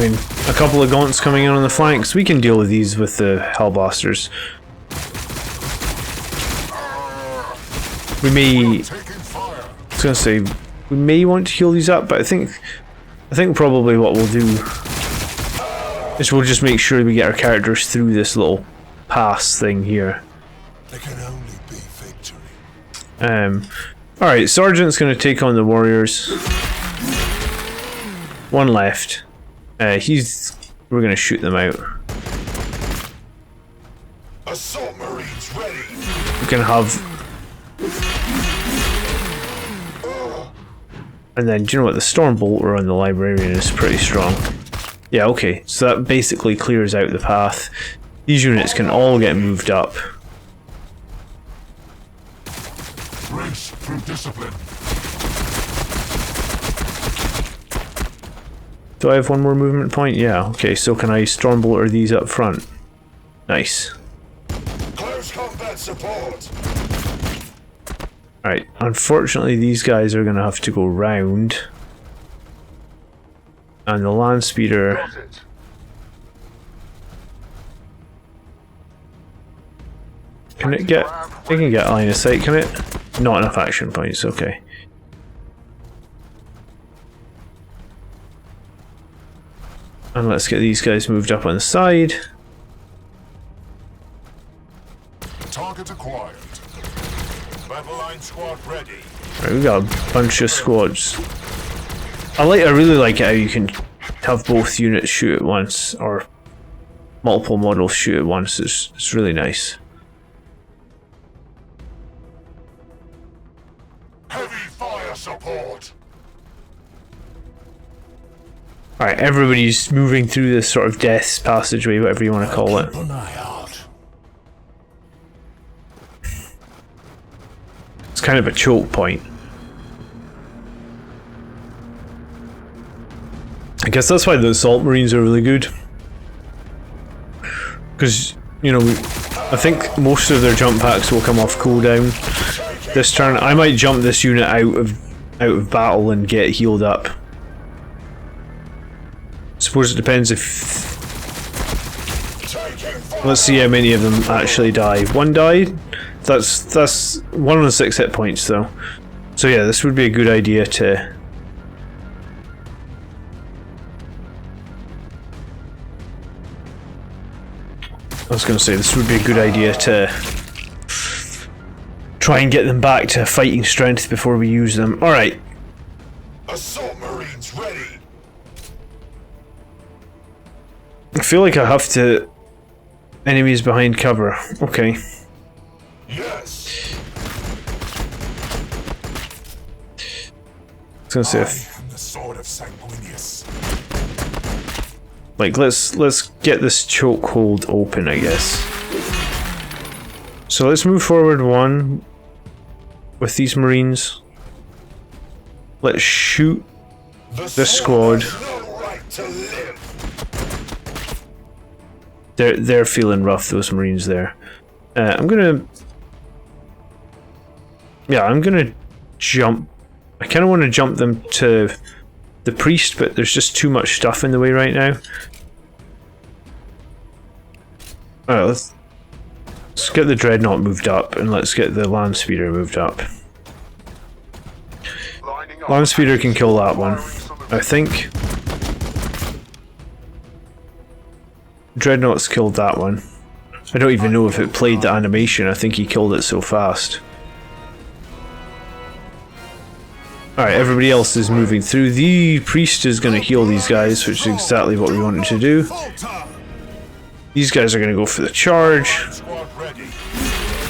mean, a couple of gaunts coming in on the flanks. We can deal with these with the Hellblasters. We may... Taking fire. I was gonna say we may want to heal these up, but I think probably what we'll do is we'll just make sure we get our characters through this little pass thing here. There can only be victory. Alright, Sergeant's gonna take on the warriors. One left. We're gonna shoot them out. Assault Marines ready. We can have... And then, do you know what? The Stormbolter on the Librarian is pretty strong. Yeah, okay. So that basically clears out the path. These units can all get moved up. Race through discipline. Do I have one more movement point? Yeah, okay. So can I Stormbolter these up front? Nice. Close combat support. Alright, unfortunately these guys are going to have to go round. And the land speeder... Got it. Can it get... It can get line of sight, can it? Not enough action points, okay. And let's get these guys moved up on the side. Target acquired. Battle line squad ready. Right, we got a bunch of squads. I really like it how you can have both units shoot at once, or multiple models shoot at once. It's really nice. Heavy fire support. Alright, everybody's moving through this sort of death passageway, whatever you want to call it. Keep an eye out. It's kind of a choke point. I guess that's why the Assault Marines are really good. Because, you know, I think most of their jump packs will come off cooldown this turn. I might jump this unit out of out of battle and get healed up. I suppose it depends if... Let's see how many of them actually die. One died? That's 1 on 6 hit points though. So yeah, this would be a good idea to... I was going to say, this would be a good idea to try and get them back to fighting strength before we use them. Alright. Assault Marines ready. I feel like I have to... Enemies behind cover. Okay. Yes. I was going to say... I am the sword of Sanguinius. Like, let's get this chokehold open, I guess. So let's move forward 1 with these Marines. Let's shoot this squad. No right to live. They're feeling rough, those Marines there. I'm gonna jump. I kind of want to jump them to the priest, but there's just too much stuff in the way right now. Alright, let's get the Dreadnought moved up, and let's get the Land Speeder moved up. Land Speeder can kill that one, I think. Dreadnought's killed that one. I don't even know if it played the animation, I think he killed it so fast. Alright, everybody else is moving through. The priest is going to heal these guys, which is exactly what we wanted to do. These guys are going to go for the charge.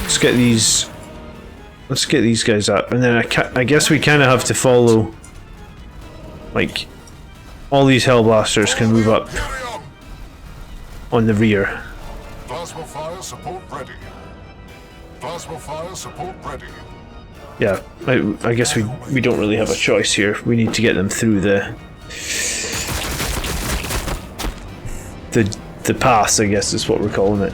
Let's get these guys up, and then I guess we kind of have to follow. Like, all these Hellblasters can move up on the rear. Plasma fire support ready. Plasma fire support ready. Yeah, I guess we don't really have a choice here. We need to get them through the pass, I guess is what we're calling it.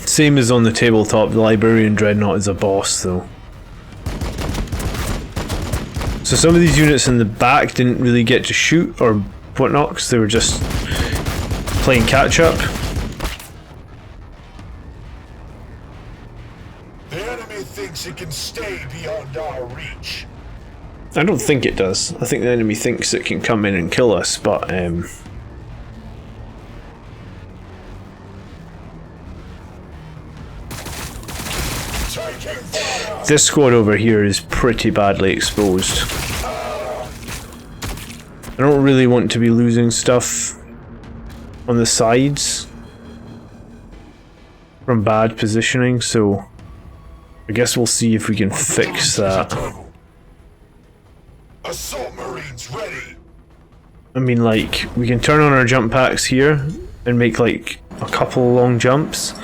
Same as on the tabletop, the Librarian Dreadnought is a boss though. So some of these units in the back didn't really get to shoot or whatnot because they were just playing catch up. The enemy thinks it can stay beyond our reach. I don't think it does. I think the enemy thinks it can come in and kill us, but this squad over here is pretty badly exposed. I don't really want to be losing stuff on the sides from bad positioning, so I guess we'll see if we can fix that. Assault Marines ready. I mean, like, we can turn on our jump packs here and make like a couple long jumps.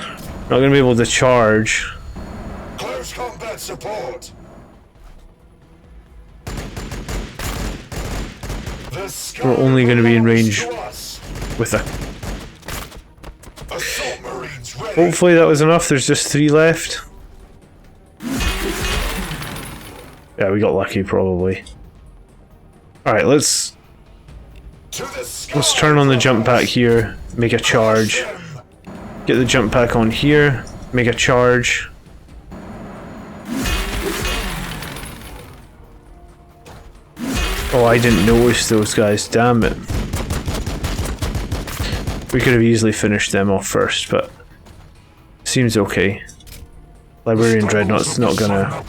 Not gonna be able to charge. Close combat support. We're only going to be in range with a... Hopefully that was enough. There's just 3 left. Yeah, we got lucky probably. Alright, let's turn on the jump pack here, make a charge. Get the jump pack on here, make a charge. Oh, I didn't notice those guys, damn it. We could have easily finished them off first, but seems okay. Librarian Dreadnought's not gonna...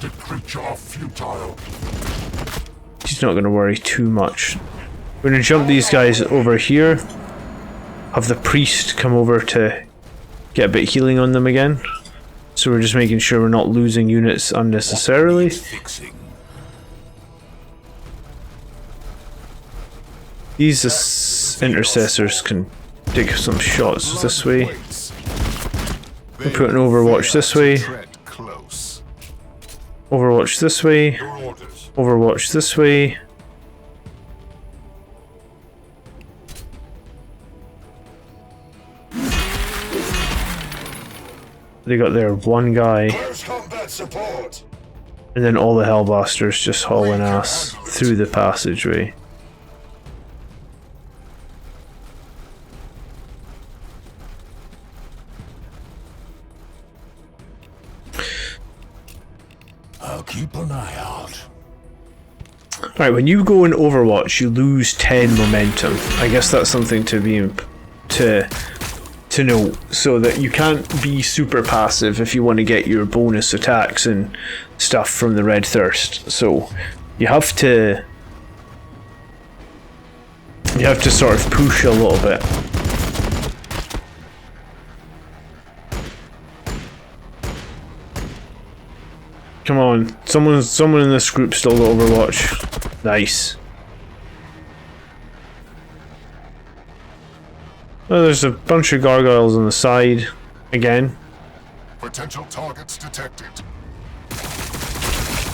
He's not gonna worry too much. We're gonna jump these guys over here. Have the priest come over to get a bit of healing on them again. So we're just making sure we're not losing units unnecessarily. These intercessors can take some shots this way. We're putting Overwatch this way. Overwatch this way. Overwatch this way. They got their one guy, Close combat support. and then all the Hellblasters just hauling ass through the passageway. I'll keep an eye out. Alright, when you go in Overwatch, you lose 10 momentum. I guess that's something to be to know, so that you can't be super passive if you want to get your bonus attacks and stuff from the Red Thirst. So you have to sort of push a little bit. Come on, someone in this group still got Overwatch. Nice. Oh, there's a bunch of gargoyles on the side again. Potential targets detected.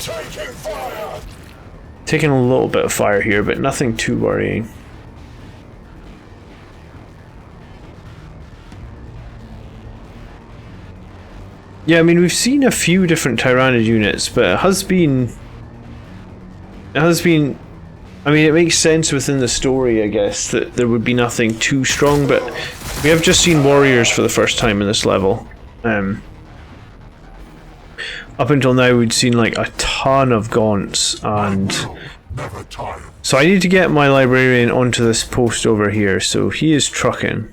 Taking fire. Taking a little bit of fire here, but nothing too worrying. Yeah, I mean, we've seen a few different Tyrannid units, but it has been, I mean, it makes sense within the story, I guess, that there would be nothing too strong, but we have just seen warriors for the first time in this level. Up until now, we'd seen like a ton of gaunts, and Never tire. so I need to get my librarian onto this post over here, so he is trucking.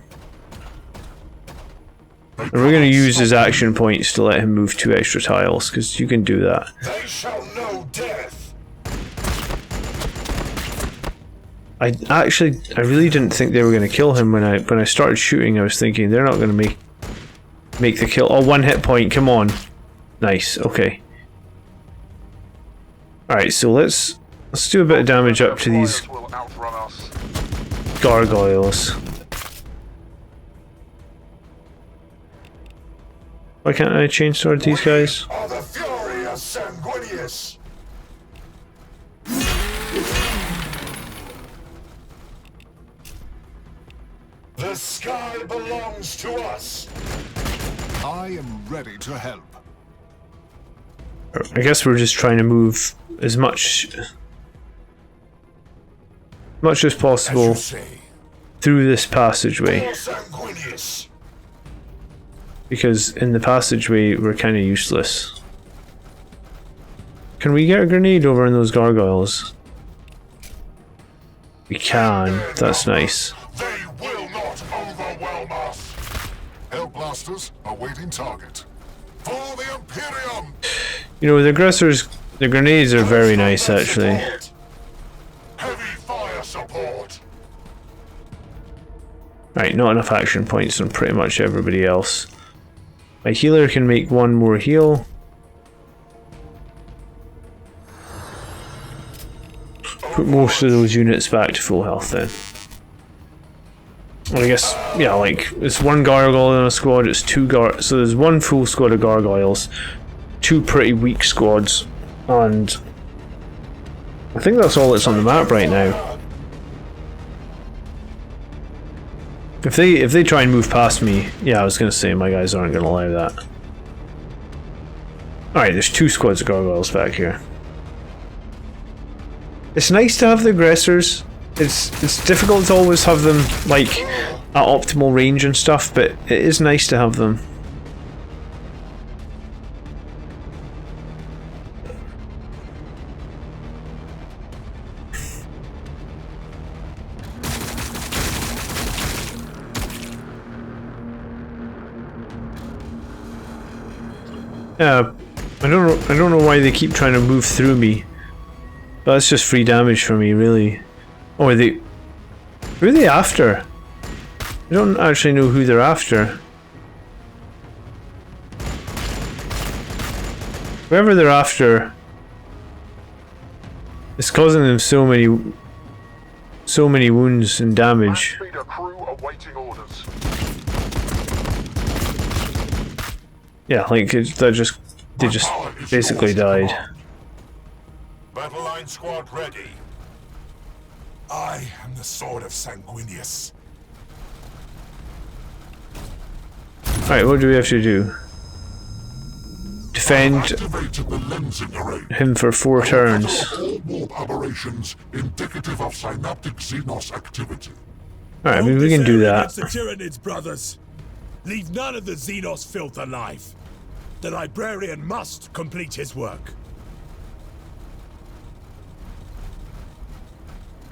And we're going to use his action points to let him move 2 extra tiles, because you can do that. They shall know death. I really didn't think they were going to kill him when I started shooting. I was thinking they're not going to make the kill. Oh, 1 hit point, come on. Nice, okay. Alright, so let's do a bit of damage up to these Will outrun us. gargoyles. Why can't I chainsword these guys? Are the fury of Sanguinius. The sky belongs to us. I am ready to help. I guess we're just trying to move as much as possible through this passageway, Sanguinius. because in the passageway we're kind of useless. Can we get a grenade over in those gargoyles? We can. That's nice. They will not overwhelm us. Hellblasters awaiting target. For the Imperium. You know, the aggressors, the grenades are very nice actually. Heavy fire support. Right, not enough action points on pretty much everybody else. My healer can make 1 more heal. Put most of those units back to full health then. Well, I guess, yeah, like, it's 1 gargoyle in a squad, it's 2 so there's 1 full squad of gargoyles, 2 pretty weak squads, and I think that's all that's on the map right now. If they try and move past me, yeah, I was gonna say my guys aren't gonna allow that. Alright, there's 2 squads of gargoyles back here. It's nice to have the aggressors. It's difficult to always have them like at optimal range and stuff, but it is nice to have them. Yeah, I don't know why they keep trying to move through me. But that's just free damage for me, really. Oh, who are they after? I don't actually know who they're after. Whoever they're after is causing them so many wounds and damage. Speeder crew awaiting orders. Yeah, like they just basically died. Battle line squad ready. I am the sword of Sanguinius. Alright, what do we have to do? defend Activated the lensing array. him for 4 turns. All warp aberrations indicative of synaptic Xenos activity. Alright, I mean, we can do that. The Tyranids, brothers. Leave none of the Xenos filth alive. The librarian must complete his work.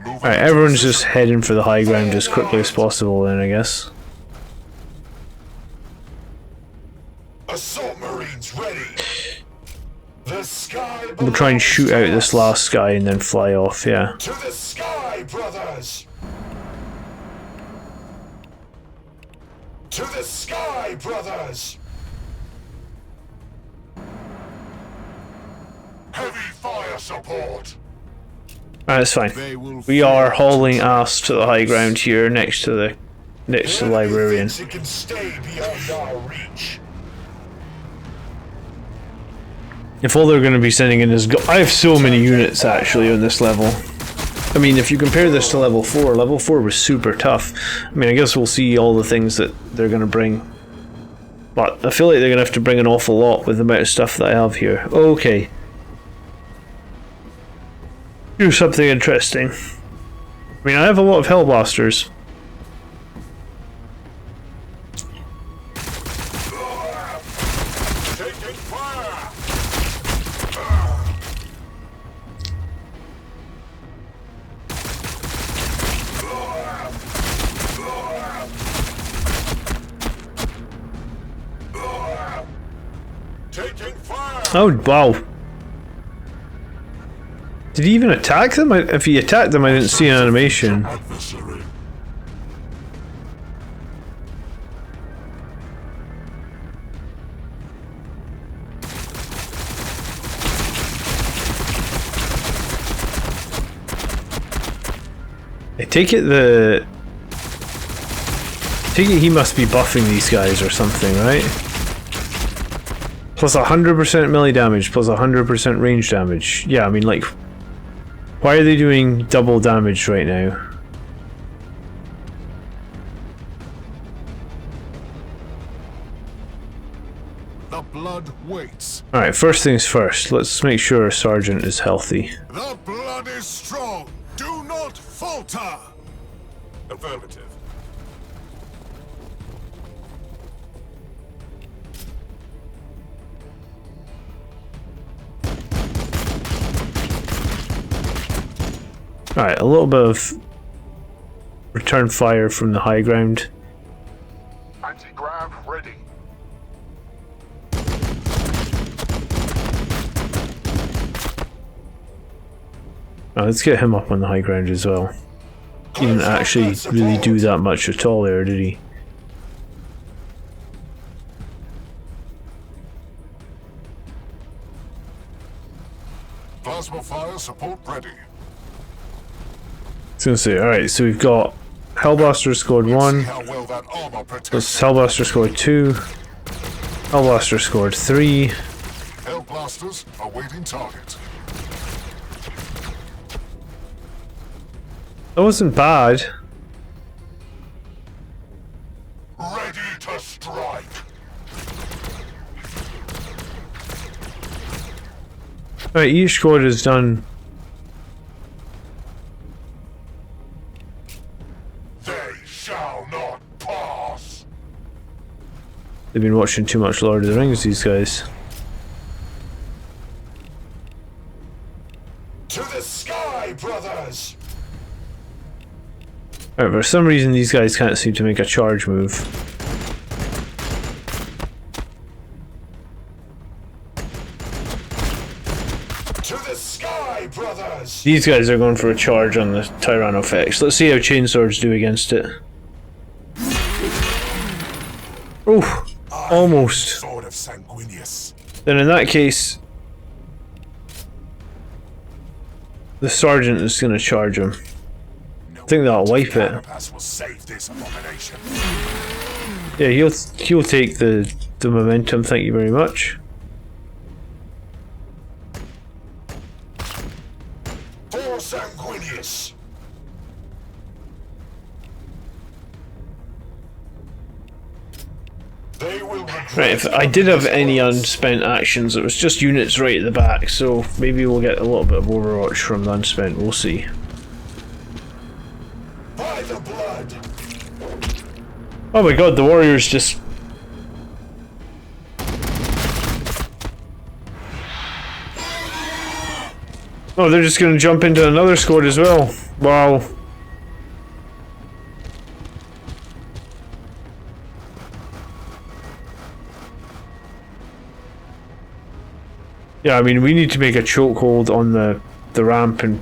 Alright, everyone's just heading for the high ground as quickly as possible then, I guess. Assault Marines ready. The sky. We'll try and shoot out this last guy and then fly off, yeah. To the sky, brothers. To the sky, brothers. Heavy fire support. Alright, that's fine. We are hauling ass to the high ground here next to the librarian. It can stay beyond our reach. If all they're going to be sending in is... I have so many units actually on this level. I mean, if you compare this to level 4 was super tough. I mean, I guess we'll see all the things that they're going to bring. But I feel like they're going to have to bring an awful lot with the amount of stuff that I have here. Okay. Do something interesting. I mean, I have a lot of Hellblasters. Taking fire. Taking fire. Oh, wow. Did he even attack them? If he attacked them, I didn't see an animation. Adversary. I take it he must be buffing these guys or something, right? Plus 100% melee damage, plus 100% range damage. Yeah, I mean, like, why are they doing double damage right now? The blood waits. Alright, first things first, let's make sure our sergeant is healthy. The blood is strong. Do not falter. Affirmative. Alright, a little bit of return fire from the high ground. Anti-grav ready. Let's get him up on the high ground as well. He didn't actually really do that much at all there, did he? Plasma fire support ready. I was gonna say, alright, so we've got Hellblaster scored 1, See how well that armor protects. plus Hellblaster scored 2, Hellblaster scored 3. Hellblasters awaiting target. That wasn't bad. Ready to strike. Alright, each squad has done. They shall not pass. They've been watching too much Lord of the Rings, these guys. To the sky, brothers. Alright, for some reason these guys can't seem to make a charge move. To the sky, brothers. These guys are going for a charge on the Tyrannofex. Let's see how chainswords do against it. Oh, almost. Sword of Sanguinius. Then in that case, the sergeant is going to charge him. I think that'll wipe it. Carapace will save this abomination. Yeah, he'll take the momentum. Thank you very much. For Sanguinius. They will Right, if I did have any unspent actions, it was just units right at the back, so maybe we'll get a little bit of Overwatch from the unspent, we'll see. By the blood! Oh my god, the warriors just... Oh, they're just gonna jump into another squad as well. Wow. Yeah, I mean, we need to make a chokehold on the ramp, and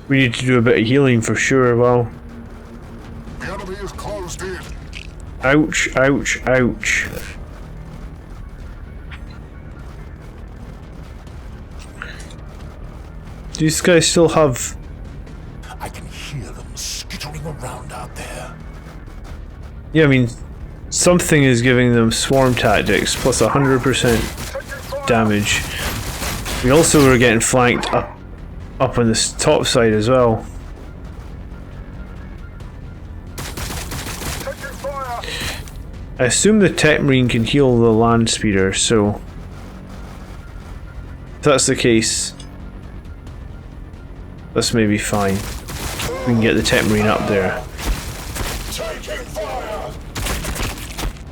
we need to do a bit of healing for sure. Well, The enemy is closed in. ouch, ouch, ouch. These guys still have... I can hear them skittering around out there. Yeah, I mean, something is giving them swarm tactics plus 100% damage. We also were getting flanked up on this top side as well. I assume the Tech Marine can heal the land speeder, so if that's the case, this may be fine. We can get the Tech Marine up there.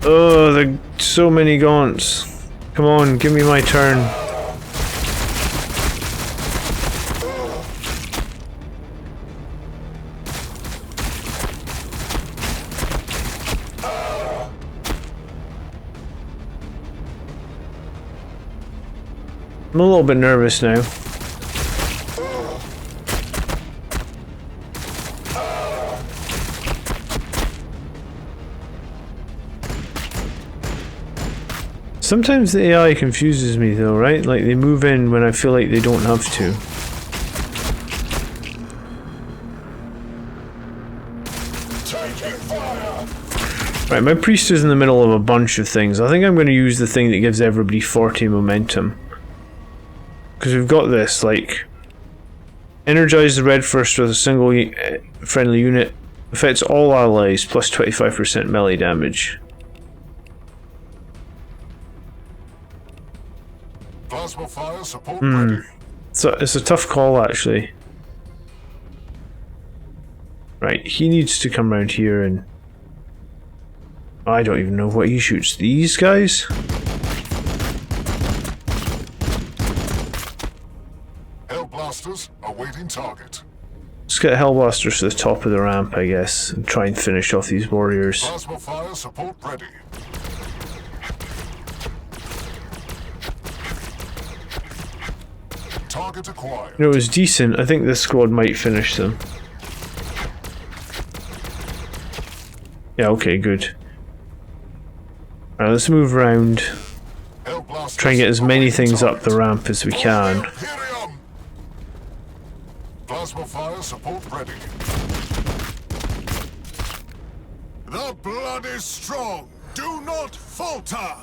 Oh, there are so many gaunts. Come on, give me my turn. I'm a little bit nervous now. Sometimes the AI confuses me though, right? Like they move in when I feel like they don't have to. Right, my priest is in the middle of a bunch of things. I think I'm going to use the thing that gives everybody 40 momentum. Because we've got this, like... Energize the red first with a single friendly unit. Affects all allies, plus 25% melee damage. Plasma fire support ready. So it's a tough call, actually. Right, he needs to come around here and... I don't even know what he shoots. These guys? Hellblasters awaiting target. Let's get Hellblasters to the top of the ramp, I guess, and try and finish off these warriors. Plasma fire support ready. Target acquired. You know, it was decent. I think this squad might finish them. Yeah, okay, good. Alright, let's move around. Try and get as many things up the ramp as we can. Plasma fire support ready. The blood is strong. Do not falter.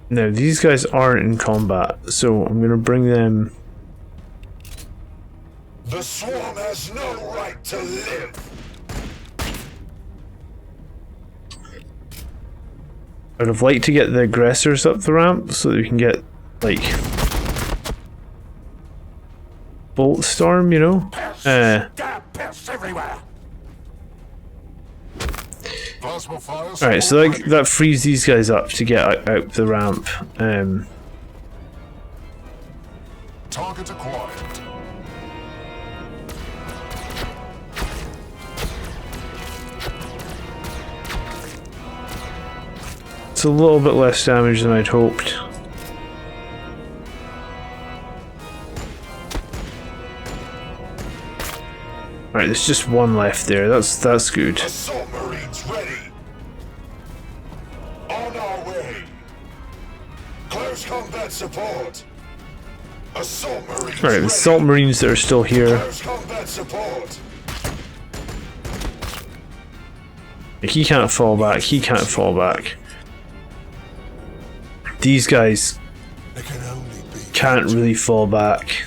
No, these guys aren't in combat, so I'm gonna bring them. The swarm has no right to live. I'd have liked to get the aggressors up the ramp so that we can get, like, Bolt Storm, you know? Alright, so that frees these guys up to get out the ramp. Target acquired. It's a little bit less damage than I'd hoped. Alright, there's just one left there. That's good. Assault Marines ready. On our way. Close combat support. Assault Marines. Right, the Assault Marines that are still here. Close combat support. He can't fall back. He can't fall back. these guys There can only be can't really fall back.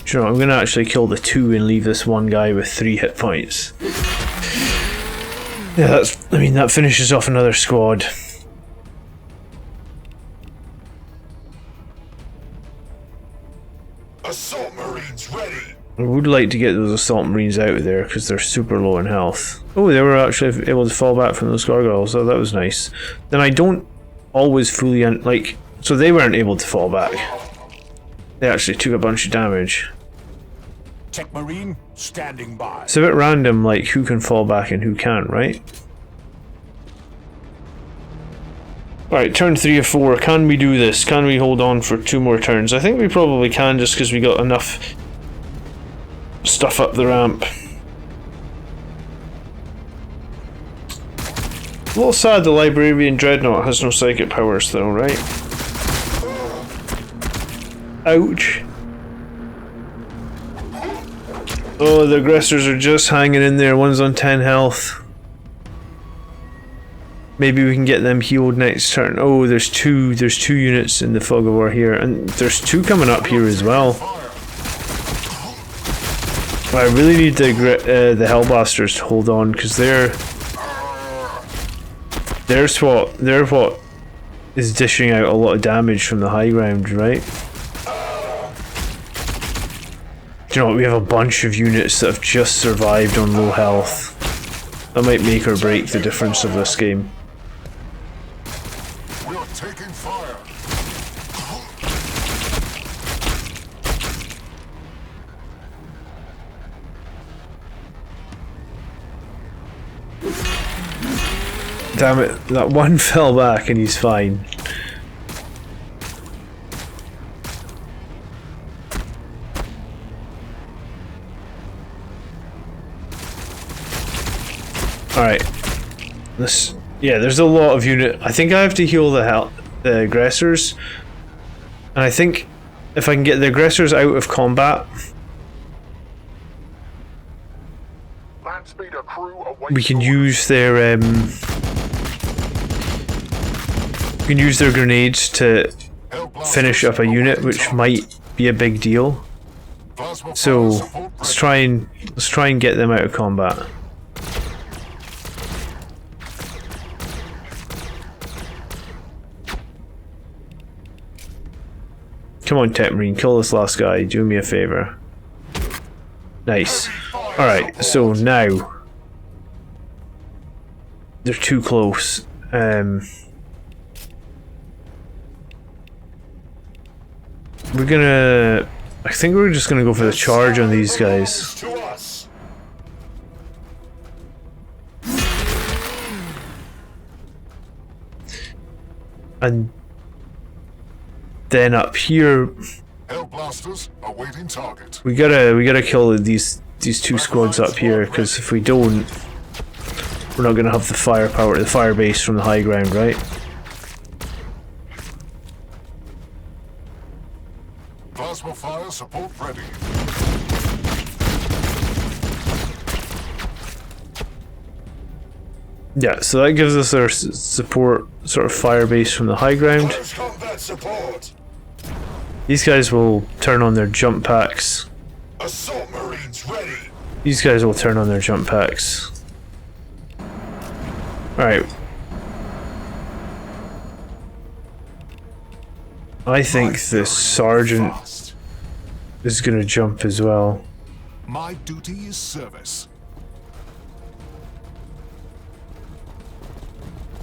Do you know what, I'm gonna actually kill the 2 and leave this one guy with 3 hit points. Yeah, I mean, that finishes off another squad. Assault Marines ready! I would like to get those assault marines out of there because they're super low in health. Oh, they were actually able to fall back from those gargoyles, so that was nice. Then I don't always fully so they weren't able to fall back. They actually took a bunch of damage. Tech Marine, standing by. It's a bit random, like who can fall back and who can't, right? Alright, turn 3 of 4. Can we do this? Can we hold on for 2 more turns? I think we probably can, just because we got enough stuff up the ramp. A little sad the Librarian Dreadnought has no psychic powers though, right? Ouch. Oh, the aggressors are just hanging in there. One's on 10 health. Maybe we can get them healed next turn. Oh, there's two units in the fog of war here, and there's 2 coming up here as well. I really need the Hellblasters to hold on, because they're what is dishing out a lot of damage from the high ground, right? Do you know what? We have a bunch of units that have just survived on low health. That might make or break the difference of this game. We are taking fire! Damn it, that one fell back and he's fine. Alright. Yeah, there's a lot of unit. I think I have to heal the aggressors. And I think if I can get the aggressors out of combat, Landspeeder crew await we can orders. use their grenades to finish up a unit, which might be a big deal. Plasma So fire support let's ready. try and get them out of combat. Come on, Tech Marine, kill this last guy. Do me a favor. Nice. Alright, so now they're too close. We're gonna... I think we're just gonna go for the charge on these guys. To us. And then up here Hellblasters awaiting target. we gotta kill these 2 squads up here, because if we don't, we're not gonna have the firepower, the fire base from the high ground, right? Plasma fire support ready. Yeah, so that gives us our support, sort of fire base from the high ground. Close combat support. These guys will turn on their jump packs. Assault Marines ready. These guys will turn on their jump packs. Alright. I think the sergeant Fast. is gonna jump as well. My duty is service.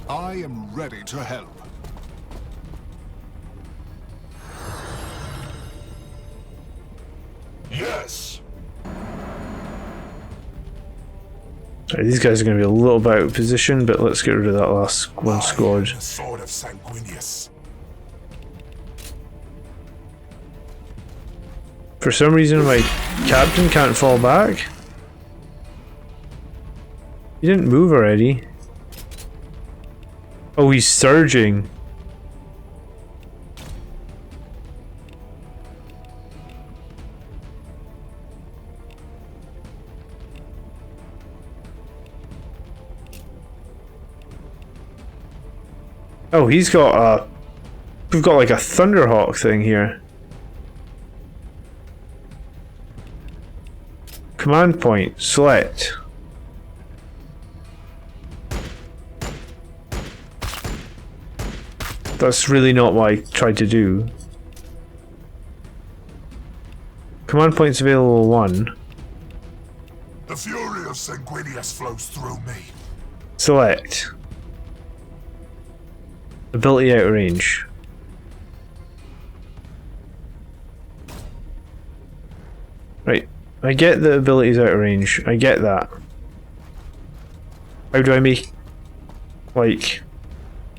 I am ready to help. Yes. Alright, these guys are gonna be a little bit out of position, but let's get rid of that last one squad. The sword of Sanguinius. For some reason my captain can't fall back. He didn't move already. Oh, he's surging. Oh, he's got a... We've got like a Thunderhawk thing here. Command point, select. That's really not what I tried to do. Command points available 1. The fury of Sanguinius flows through me. Select. Ability out of range. Right. I get the abilities out of range. I get that. How do I make... Like...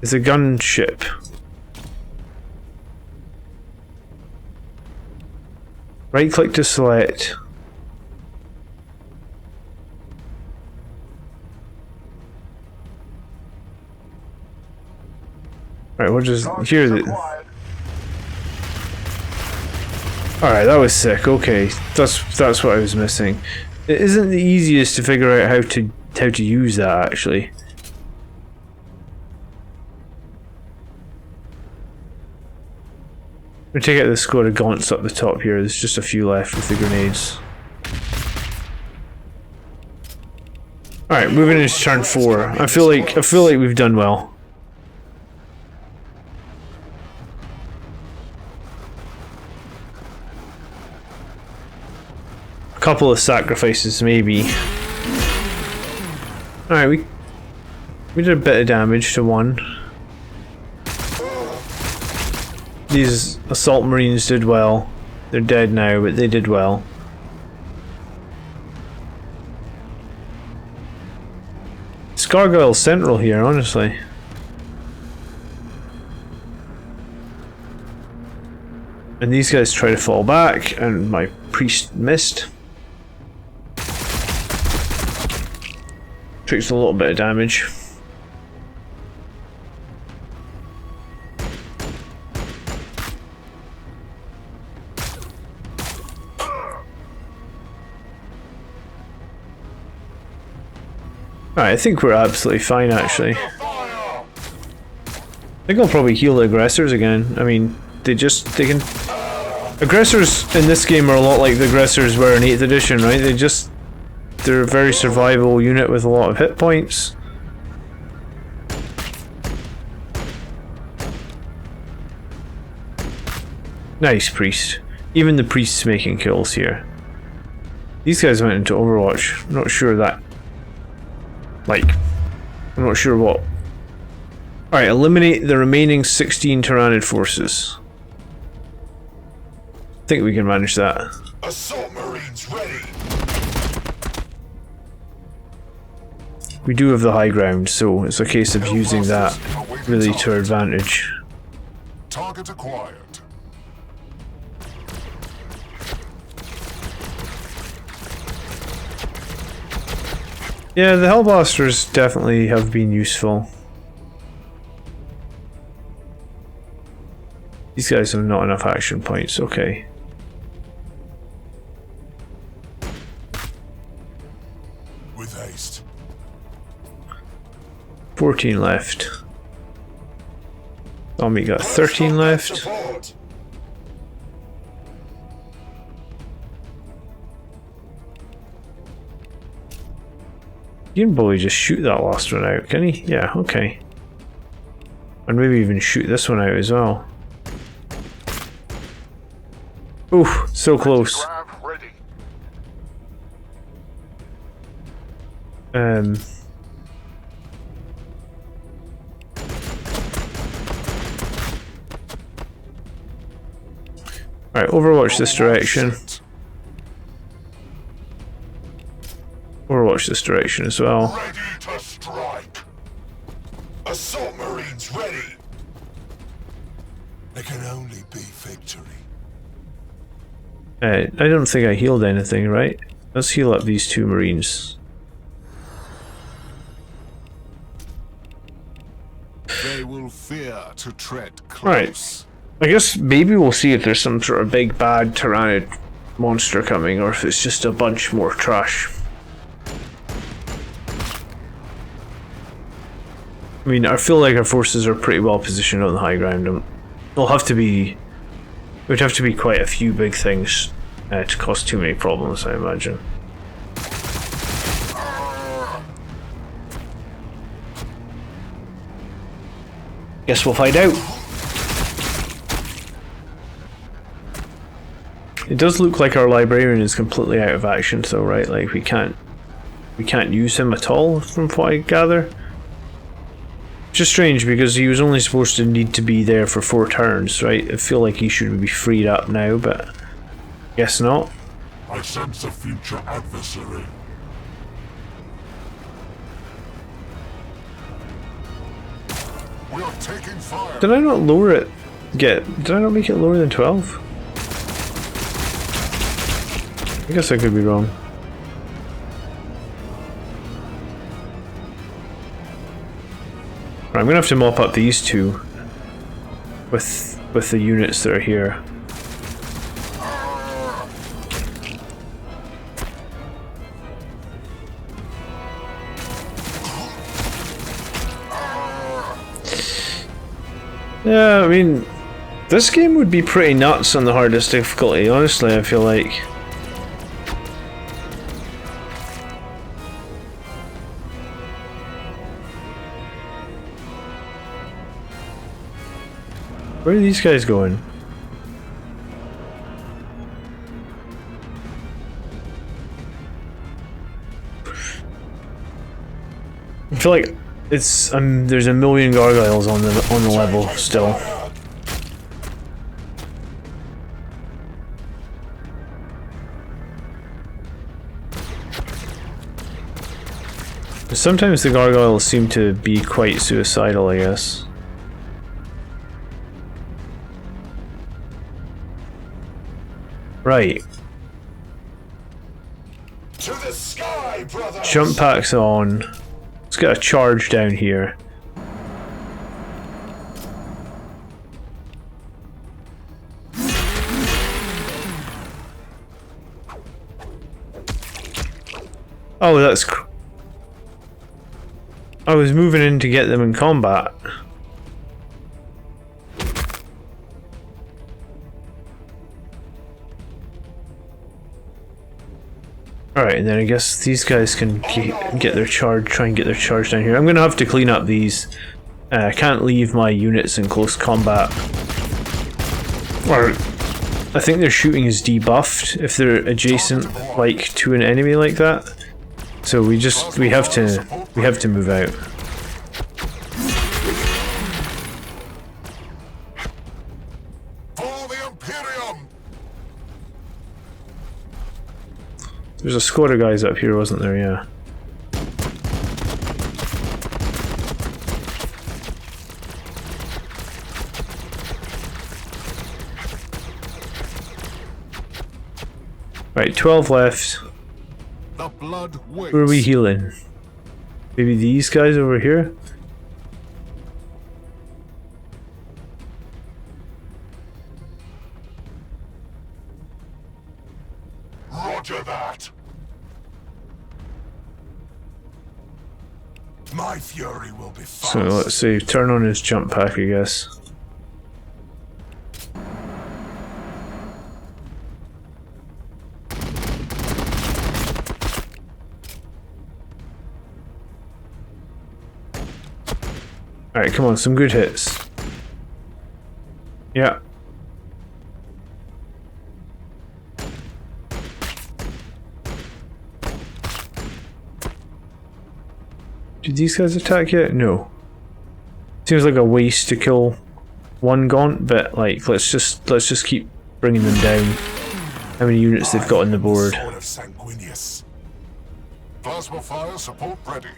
It's a gunship. Right click to select. Right, we'll just hear the... Alright, that was sick. Okay, that's what I was missing. It isn't the easiest to figure out how to use that actually. We take out the squad of gaunts up the top here. There's just a few left with the grenades. Alright, moving into turn 4. I feel like we've done well. A couple of sacrifices maybe. Alright, we did a bit of damage to one. These assault marines did well. They're dead now, but they did well. It's Gargoyle Central here, honestly. And these guys try to fall back, and my priest missed. Takes a little bit of damage. Alright, I think we're absolutely fine actually. I think I'll probably heal the aggressors again. I mean, they can... Aggressors in this game are a lot like the aggressors were in 8th edition, right? They're a very survivable unit with a lot of hit points. Nice, priest. Even the priest's making kills here. These guys went into Overwatch. I'm not sure that... Like, I'm not sure what. Alright, eliminate the remaining 16 Tyrannid forces. I think we can manage that. Assault Marines ready. We do have the high ground, so it's a case of using that really to our advantage. Target acquired. Yeah, the Hellblasters definitely have been useful. These guys have not enough action points, okay. With haste. 14 left. Tommy got 13 left. You can probably just shoot that last one out, can he? Yeah, okay. And maybe even shoot this one out as well. Oof, so close. Alright, Overwatch this direction. Overwatch this direction as well. Ready to strike. Assault Marines ready. There can only be victory. I don't think I healed anything, right? Let's heal up these 2 Marines. They will fear to tread close. Right. I guess maybe we'll see if there's some sort of big bad Tyrannid monster coming, or if it's just a bunch more trash. I mean, I feel like our forces are pretty well positioned on the high ground. It'll have to be... It would have to be quite a few big things to cause too many problems, I imagine. Guess we'll find out. It does look like our librarian is completely out of action, so right, like we can't use him at all, from what I gather. Just strange because he was only supposed to need to be there for 4 turns, right? I feel like he should be freed up now, but guess not. I sense a future adversary. We are taking fire. Did I not lower it? Did I not make it lower than 12? I guess I could be wrong. Right, I'm gonna have to mop up these two with the units that are here. Yeah, I mean, this game would be pretty nuts on the hardest difficulty, honestly, I feel like. Where are these guys going? I feel like it's there's a million gargoyles on the level still. Sometimes the gargoyles seem to be quite suicidal, I guess. Right. To the sky, brother. Jump packs on. Let's get a charge down here. Oh, that's... I was moving in to get them in combat. Alright, and then I guess these guys can get their charge, try and get their charge down here. I'm gonna have to clean up these. I can't leave my units in close combat. Or, I think their shooting is debuffed if they're adjacent, like, to an enemy like that. So we have to move out. There's a squad of guys up here, wasn't there? Yeah. Right, 12 left. The blood waits. Who are we healing? Maybe these guys over here? Roger that. My fury will be fast. So let's see, turn on his jump pack, I guess. Alright, come on, some good hits. Yeah. Did these guys attack yet? No. Seems like a waste to kill one gaunt, but like let's just keep bringing them down. How many units they've got on the board? Plasma fire support ready.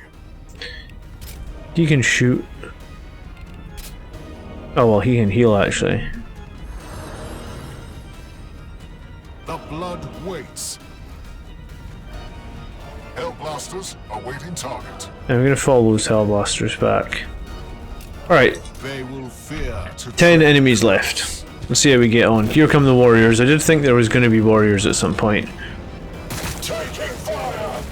He can shoot. Oh well, he can heal actually. The blood waits. Hellblasters awaiting target. And I'm gonna follow those Hellblasters back. Alright. They will fear to 10 enemies left. Let's see how we get on. Here come the warriors. I did think there was gonna be warriors at some point. taking fire.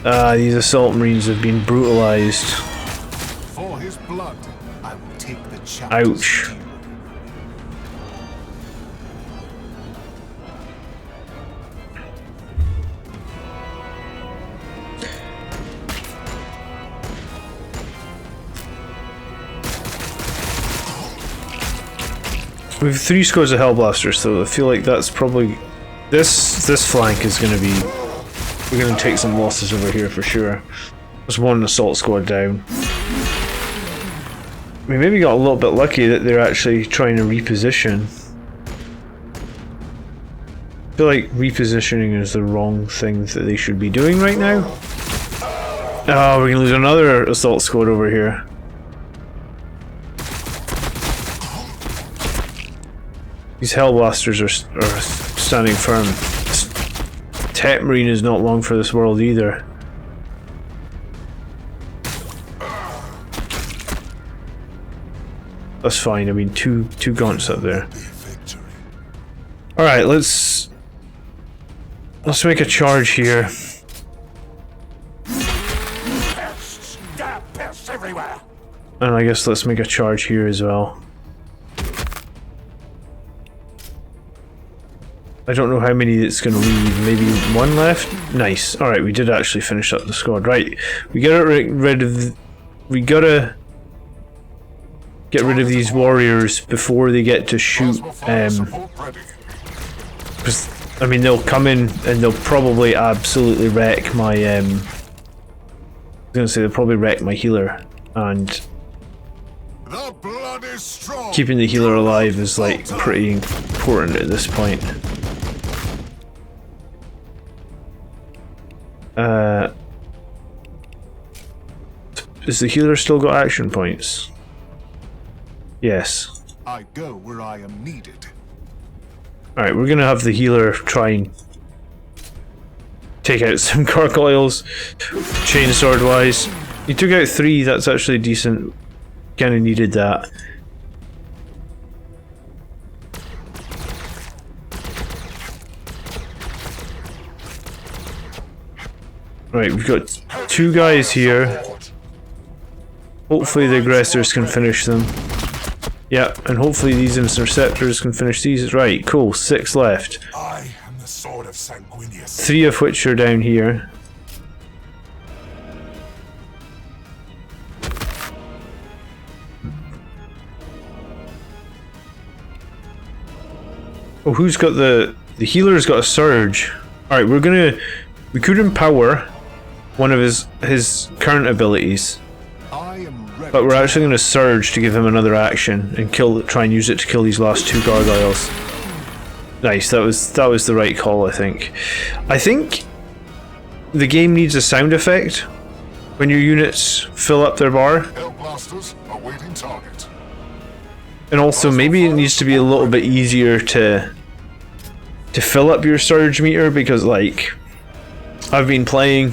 These assault marines have been brutalized. For his blood, I will take the chapters. Ouch. to you. We have 3 squads of Hellblasters, so I feel like that's probably... This flank is going to be... We're going to take some losses over here for sure. There's 1 assault squad down. We maybe got a little bit lucky that they're actually trying to reposition. I feel like repositioning is the wrong thing that they should be doing right now. Oh, we're going to lose another assault squad over here. These Hellblasters are standing firm. Tech Marine is not long for this world either. That's fine. I mean, two gaunts up there. All right, let's make a charge here. Pests everywhere. And I guess let's make a charge here as well. I don't know how many it's going to leave. Maybe 1 left? Nice. Alright, we did actually finish up the squad. Right, we gotta rid of... We gotta get rid of these warriors before they get to shoot. Because, I mean, they'll come in and they'll probably absolutely wreck my... I was going to say they'll probably wreck my healer. And The blood is strong. keeping the healer alive is, like, pretty important at this point. Has the healer still got action points? Yes. I go where I am needed. Alright, we're gonna have the healer try and take out some gargoyles, chainsword wise. He took out 3, that's actually decent. Kinda needed that. Right, we've got 2 guys here. Hopefully the aggressors can finish them. Yeah, and hopefully these interceptors can finish these. Right, cool, 6 left. I am the sword of Sanguinius. 3 of which are down here. Oh, who's got the healer's got a surge. Alright, we could empower one of his current abilities. I am ready. But we're actually going to surge to give him another action and try and use it to kill these last 2 gargoyles. Nice, that was the right call, I think. I think the game needs a sound effect when your units fill up their bar. Hellblasters awaiting target. And also maybe it needs to be a little bit easier to fill up your surge meter, because like I've been playing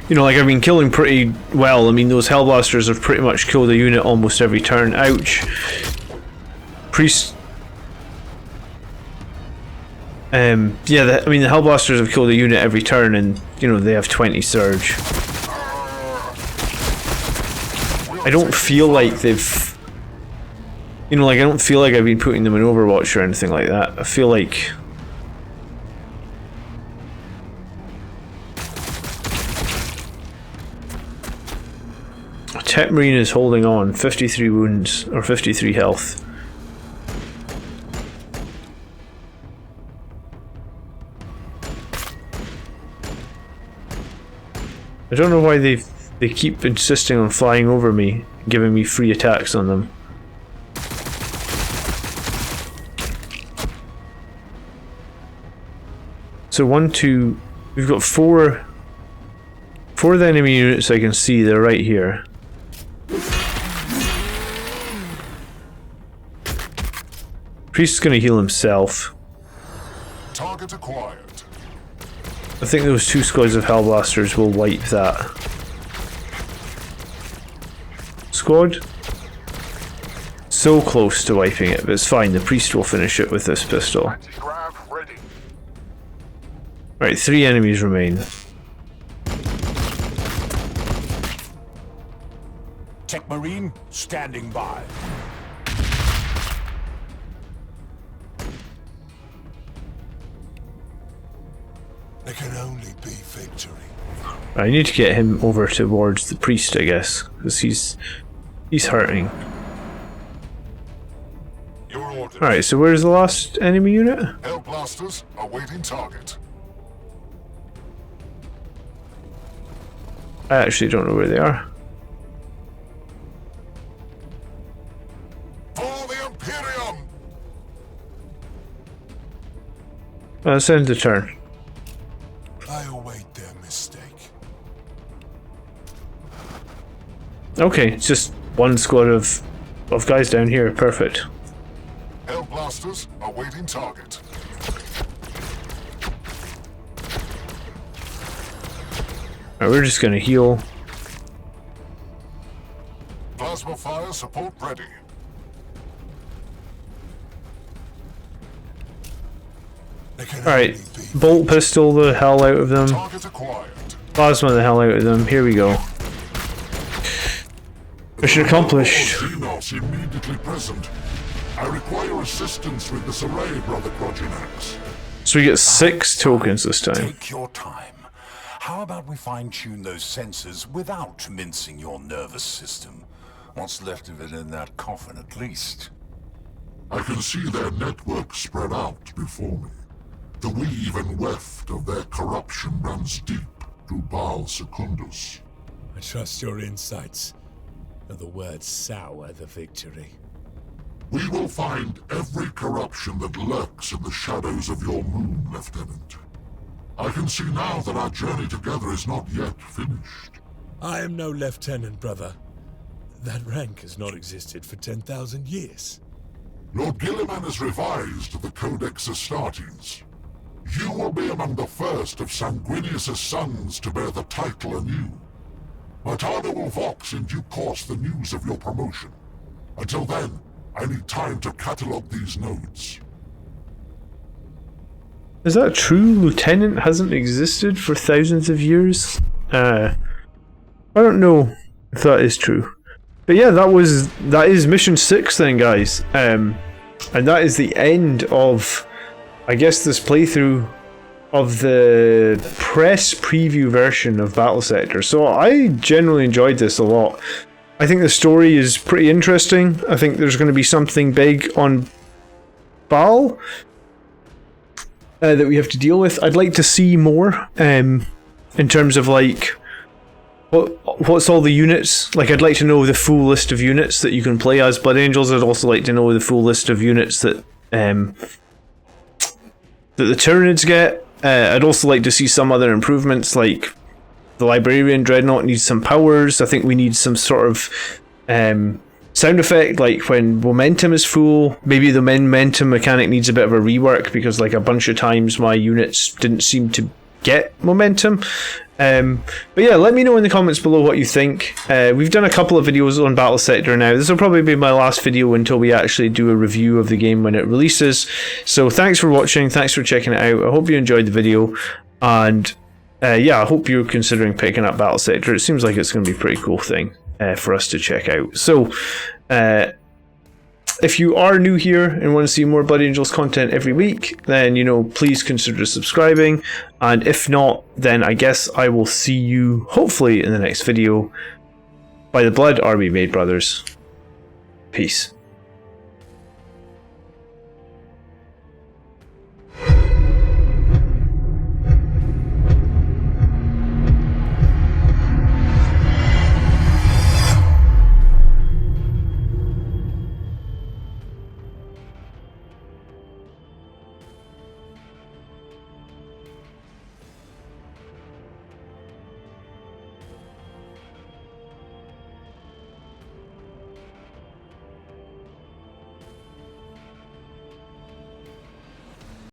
you know, like I've been killing pretty well. I mean, those Hellblasters have pretty much killed a unit almost every turn. Ouch. Priest. Yeah, I mean the Hellblasters have killed a unit every turn, and you know they have 20 surge. I don't feel like they've, you know, like I don't feel like I've been putting them in Overwatch or anything like that. I feel like Tech Marine is holding on, 53 wounds, or 53 health. I don't know why they keep insisting on flying over me, giving me free attacks on them. So 1, 2, we've got 4 of the enemy units I can see, they're right here. Priest's gonna heal himself. Target acquired. I think those 2 squads of Hellblasters will wipe that. Squad? So close to wiping it, but it's fine, the priest will finish it with this pistol. Anti-grav ready. Right, 3 enemies remain. Tech Marine, standing by. There can only be victory. I need to get him over towards the priest, I guess, because he's hurting. Your orders. Alright, so where's the last enemy unit? Hell blasters awaiting target. I actually don't know where they are. For the Imperium! Let's end the turn. I await their mistake. Okay, it's just one squad of guys down here. Perfect. Hell blasters awaiting target. Alright, we're just gonna heal. Plasma fire support ready. Alright, bolt pistol the hell out of them. Target acquired. Plasma the hell out of them. Here we go. Mission accomplished. Xenos immediately present. I require assistance with this array, Brother Croginax. So we get 6 tokens this time. Take your time. How about we fine-tune those sensors without mincing your nervous system? What's left of it in that coffin, at least. I can see their network spread out before me. The weave and weft of their corruption runs deep to Baal Secundus. I trust your insights. Are the words sour the victory? We will find every corruption that lurks in the shadows of your moon, Lieutenant. I can see now that our journey together is not yet finished. I am no lieutenant, brother. That rank has not existed for 10,000 years. Lord Gilliman has revised the Codex Astartes. You will be among the first of Sanguinius' sons to bear the title anew. Matano will vox in due course the news of your promotion. Until then, I need time to catalog these nodes. Is that true? Lieutenant hasn't existed for thousands of years? I don't know if that is true. But yeah, that is mission 6 then, guys. And that is the end of, I guess, this playthrough of the press preview version of Battlesector. So I generally enjoyed this a lot. I think the story is pretty interesting. I think there's going to be something big on Baal that we have to deal with. I'd like to see more in terms of like what's all the units. Like, I'd like to know the full list of units that you can play as Blood Angels. I'd also like to know the full list of units that that the Tyranids get. I'd also like to see some other improvements, like the Librarian Dreadnought needs some powers. I think we need some sort of sound effect, like when momentum is full. Maybe the momentum mechanic needs a bit of a rework, because like a bunch of times my units didn't seem to get momentum. But yeah, let me know in the comments below what you think. We've done a couple of videos on Battlesector now. This will probably be my last video until we actually do a review of the game when it releases. So thanks for watching, thanks for checking it out. I hope you enjoyed the video, and yeah, I hope you're considering picking up Battlesector. It seems like it's going to be a pretty cool thing for us to check out. So if you are new here and want to see more Blood Angels content every week, then, you know, please consider subscribing. And if not, then I guess I will see you hopefully in the next video. By the blood are we made, brothers. Peace.